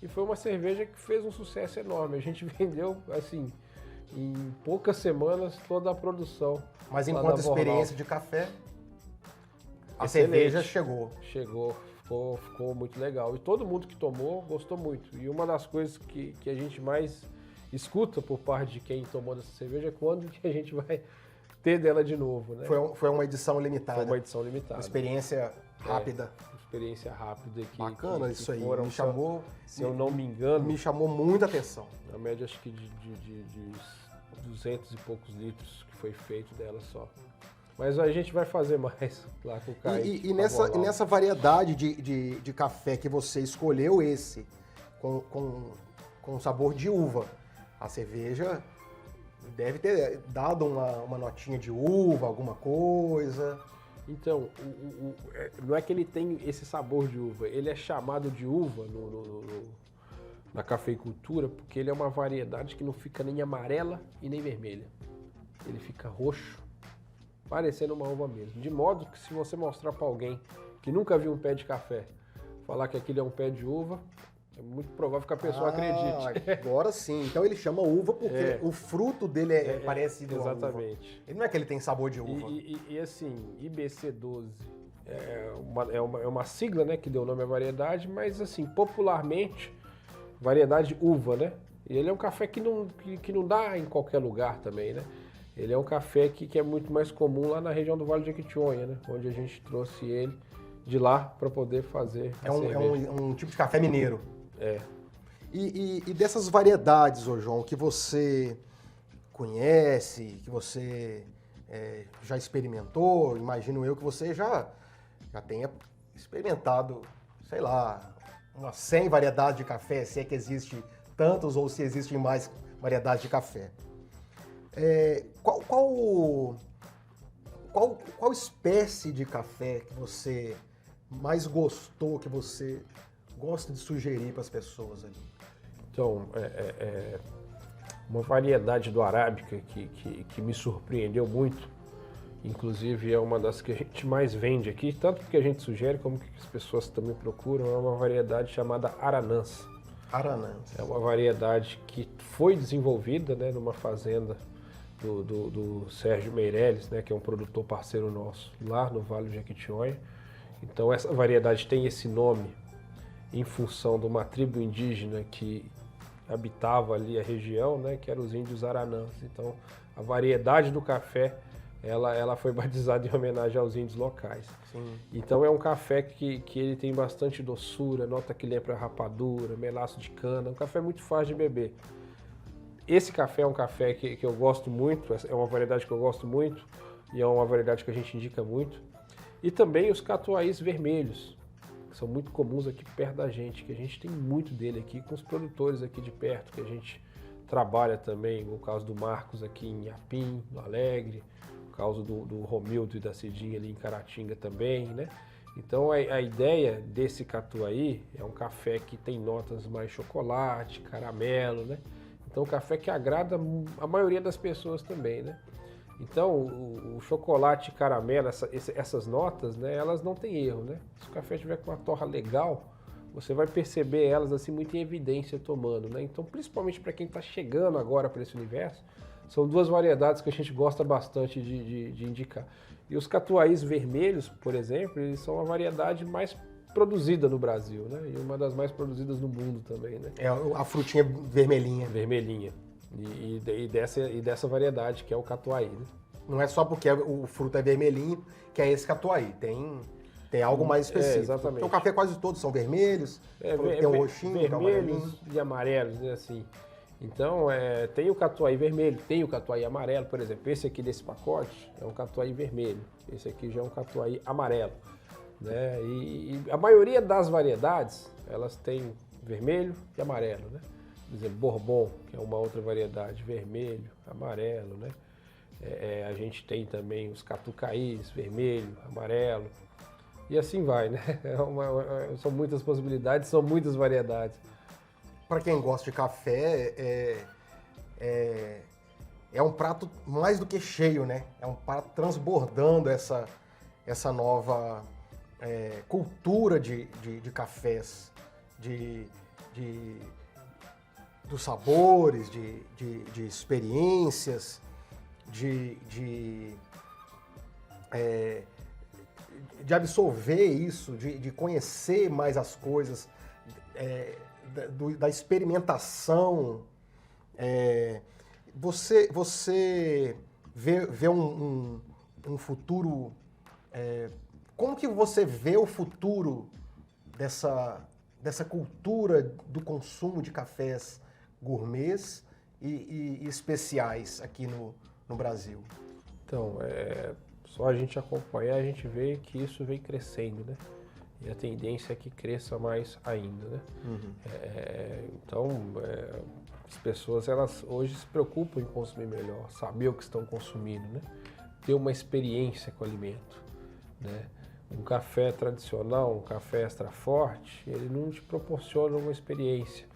e foi uma cerveja que fez um sucesso enorme. A gente vendeu, assim, em poucas semanas, toda a produção. Mas enquanto experiência de café, a cerveja chegou. Chegou, ficou muito legal. E todo mundo que tomou gostou muito. E uma das coisas que a gente mais escuta por parte de quem tomou dessa cerveja é quando que a gente vai ter dela de novo, né? Foi uma edição limitada. Foi uma edição limitada. Uma experiência rápida. Experiência rápida. Bacana isso aí. Me chamou, se eu não me engano... Me chamou muita atenção. Na média, acho que de 200 e poucos litros que foi feito dela só. Mas a gente vai fazer mais lá com o Kaique. E nessa variedade de café que você escolheu esse, com sabor de uva, a cerveja deve ter dado uma notinha de uva, alguma coisa. Então, não é que ele tem esse sabor de uva, ele é chamado de uva na cafeicultura porque ele é uma variedade que não fica nem amarela e nem vermelha. Ele fica roxo, parecendo uma uva mesmo. De modo que se você mostrar para alguém que nunca viu um pé de café, falar que aquilo é um pé de uva, é muito provável que a pessoa acredite. Agora sim. Então ele chama uva porque o fruto dele é parecido com a uva. Exatamente. Ele não é que ele tem sabor de uva. E assim, IBC12 é uma sigla, né, que deu nome à variedade, mas assim, popularmente, variedade uva, né? E ele é um café que não dá em qualquer lugar também, né? Ele é um café que é muito mais comum lá na região do Vale do Jequitinhonha, né? Onde a gente trouxe ele de lá para poder fazer É um tipo de café mineiro. É. E dessas variedades, ô João, que você conhece, que você já experimentou, imagino eu que você já tenha experimentado, sei lá, umas 100 variedades de café, se é que existe tantos ou se existem mais variedades de café. Qual espécie de café que você mais gostou, que você gosta de sugerir para as pessoas ali? Então, uma variedade do Arábica que me surpreendeu muito, inclusive é uma das que a gente mais vende aqui, tanto porque a gente sugere como que as pessoas também procuram, é uma variedade chamada Aranãs. Aranãs. É uma variedade que foi desenvolvida, né, numa fazenda do Sérgio Meirelles, né, que é um produtor parceiro nosso lá no Vale do Jequitinhonha. Então essa variedade tem esse nome em função de uma tribo indígena que habitava ali a região, né, que eram os índios Aranãs. Então a variedade do café ela foi batizada em homenagem aos índios locais. Sim. Então é um café que ele tem bastante doçura, nota que lembra rapadura, melaço de cana, um café muito fácil de beber. Esse café é um café que eu gosto muito, é uma variedade que eu gosto muito e é uma variedade que a gente indica muito. E também os catuais vermelhos, que são muito comuns aqui perto da gente, que a gente tem muito dele aqui com os produtores aqui de perto, que a gente trabalha também, no caso do Marcos aqui em Iapim, no Alegre, no caso do Romildo e da Cidinha ali em Caratinga também, né? Então a ideia desse catuai é um café que tem notas mais chocolate, caramelo, né? Então, um café que agrada a maioria das pessoas também, né? Então, o chocolate e caramelo, essas notas, né, elas não têm erro, né? Se o café tiver com uma torra legal, você vai perceber elas assim muito em evidência tomando, né? Então, principalmente para quem está chegando agora para esse universo, são duas variedades que a gente gosta bastante de indicar. E os catuais vermelhos, por exemplo, eles são a variedade mais produzida no Brasil, né? E uma das mais produzidas no mundo também, né? É a frutinha vermelhinha. Vermelhinha. E dessa variedade, que é o catuai, né? Não é só porque o fruto é vermelhinho que é esse catuai. Tem algo mais específico. Exatamente. Porque o café quase todos são vermelhos, tem um roxinho, vermelhos e amarelos, né, assim. Então, tem o catuai vermelho, tem o catuai amarelo, por exemplo. Esse aqui desse pacote é um catuai vermelho, esse aqui já é um catuai amarelo, né? E a maioria das variedades, elas têm vermelho e amarelo, né? Por exemplo, Bourbon, que é uma outra variedade, vermelho, amarelo, né? A gente tem também os catucaís, vermelho, amarelo, e assim vai, né? São muitas possibilidades, são muitas variedades. Para quem gosta de café, é um prato mais do que cheio, né? É um prato transbordando essa nova cultura de cafés, dos sabores, de experiências, de absorver isso, de conhecer mais as coisas, da experimentação. Você vê um futuro... como que você vê o futuro dessa cultura do consumo de cafés gourmets e especiais aqui no Brasil? Então, só a gente acompanhar, a gente vê que isso vem crescendo, né? E a tendência é que cresça mais ainda, né? Uhum. Então, as pessoas, elas hoje se preocupam em consumir melhor, saber o que estão consumindo, né? Ter uma experiência com o alimento, né? Um café tradicional, um café extra forte, ele não te proporciona uma experiência.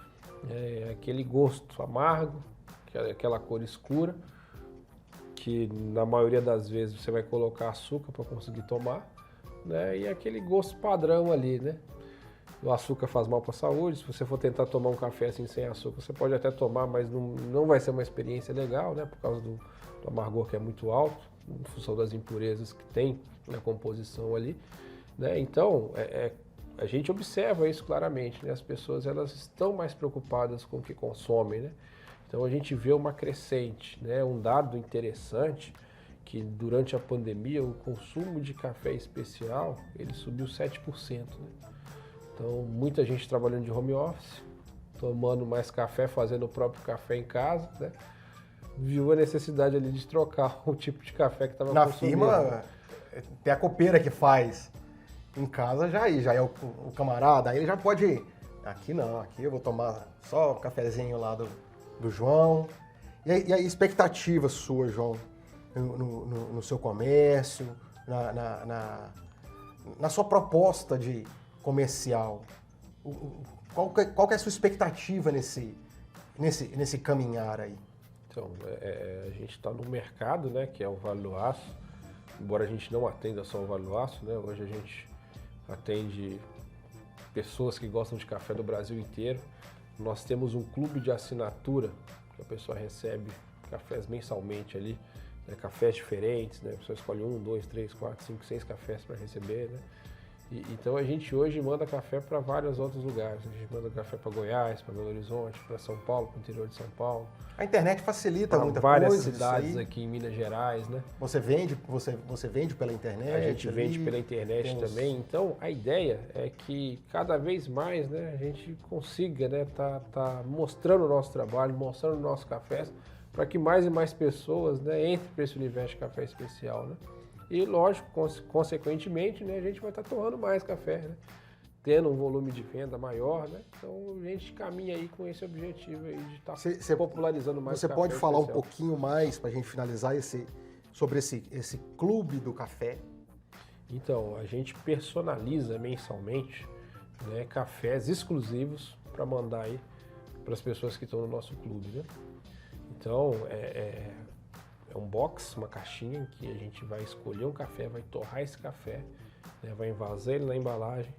Aquele gosto amargo, aquela cor escura, que na maioria das vezes você vai colocar açúcar para conseguir tomar, né? E aquele gosto padrão ali, né? O açúcar faz mal para a saúde. Se você for tentar tomar um café assim sem açúcar, você pode até tomar, mas não vai ser uma experiência legal, né? Por causa do amargor que é muito alto, em função das impurezas que tem na composição ali, né? Então, a gente observa isso claramente, né? As pessoas, elas estão mais preocupadas com o que consomem, né? Então a gente vê uma crescente, né? Um dado interessante, que durante a pandemia o consumo de café especial, ele subiu 7%, né? Então muita gente trabalhando de home office, tomando mais café, fazendo o próprio café em casa, né? Viu a necessidade ali de trocar o tipo de café que estava consumindo. Na firma, tem a copeira que faz. Em casa já é o camarada, aí ele já pode... Aqui não, aqui eu vou tomar só o cafezinho lá do João. E a expectativa sua, João, no seu comércio, na sua proposta de comercial, qual que é a sua expectativa nesse caminhar aí? Então, a gente está no mercado, né, que é o Vale do Aço, embora a gente não atenda só o Vale do Aço, né, hoje a gente atende pessoas que gostam de café do Brasil inteiro. Nós temos um clube de assinatura, que a pessoa recebe cafés mensalmente ali, né, cafés diferentes, né, a pessoa escolhe 1, 2, 3, 4, 5, 6 cafés para receber, né. Então a gente hoje manda café para vários outros lugares. A gente manda café para Goiás, para Belo Horizonte, para São Paulo, para o interior de São Paulo. A internet facilita muita coisa. Várias coisa, cidades aqui em Minas Gerais, né? Você vende pela internet? A gente vende pela internet também. Então a ideia é que cada vez mais, né, a gente consiga, né, tá mostrando o nosso trabalho, mostrando o nosso café, para que mais e mais pessoas, né, entrem para esse universo de café especial, né? E, lógico, consequentemente, né, a gente vai estar torrando mais café, né? Tendo um volume de venda maior, né? Então, a gente caminha aí com esse objetivo aí de estar popularizando mais o café. Você pode falar um pouquinho mais, para a gente finalizar, sobre esse clube do café? Então, a gente personaliza mensalmente, né, cafés exclusivos para mandar aí para as pessoas que estão no nosso clube, né? Então, é um box, uma caixinha em que a gente vai escolher um café, vai torrar esse café, né, vai envasar ele na embalagem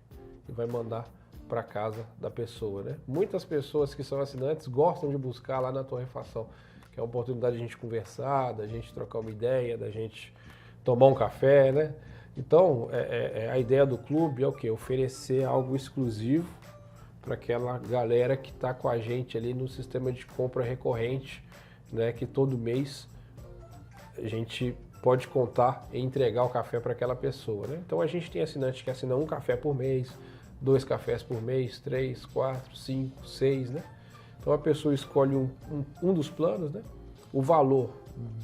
e vai mandar para casa da pessoa, né? Muitas pessoas que são assinantes gostam de buscar lá na torrefação, que é uma oportunidade de a gente conversar, da gente trocar uma ideia, da gente tomar um café, né? Então, a ideia do clube é o quê? Oferecer algo exclusivo para aquela galera que está com a gente ali no sistema de compra recorrente, né? Que todo mês a gente pode contar em entregar o café para aquela pessoa, né? Então a gente tem assinante que assina um café por mês, 2 cafés por mês, 3, 4, 5, 6, né? Então a pessoa escolhe um dos planos, né? O valor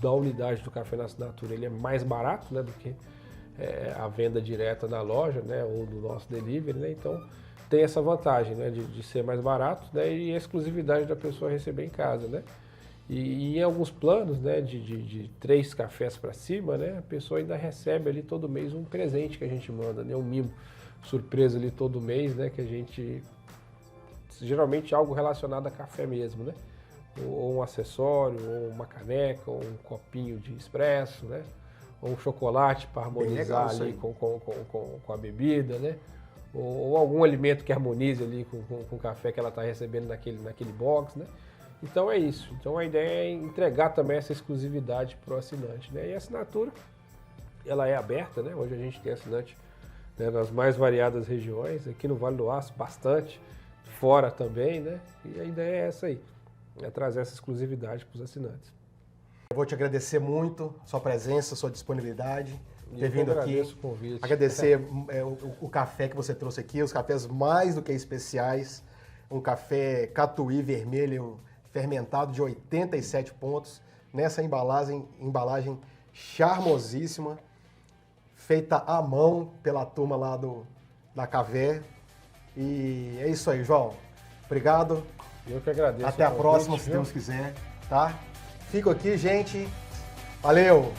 da unidade do café na assinatura ele é mais barato, né, do que a venda direta na loja, né, ou do nosso delivery, né? Então tem essa vantagem, né, de ser mais barato, né, e a exclusividade da pessoa receber em casa, né? E em alguns planos, né, de 3 cafés para cima, né, a pessoa ainda recebe ali todo mês um presente que a gente manda, né, um mimo surpresa ali todo mês, né, que a gente, geralmente algo relacionado a café mesmo, né, ou um acessório, ou uma caneca, ou um copinho de expresso, né, ou um chocolate para harmonizar ali com a bebida, né, ou algum alimento que harmonize ali com o café que ela está recebendo naquele box, né. Então é isso. Então a ideia é entregar também essa exclusividade para o assinante, né? E a assinatura, ela é aberta, né? Hoje a gente tem assinante, né, nas mais variadas regiões, aqui no Vale do Aço bastante, fora também, né? E a ideia é essa aí, é trazer essa exclusividade para os assinantes. Eu vou te agradecer muito a sua presença, a sua disponibilidade, ter vindo aqui. O convite. Agradecer o café que você trouxe aqui, os cafés mais do que especiais. Um café Catuí vermelho fermentado de 87 pontos, nessa embalagem charmosíssima, feita à mão pela turma lá da Cavé. E é isso aí, João. Obrigado. Eu que agradeço. Até a próxima, se Deus quiser, tá? Fico aqui, gente. Valeu!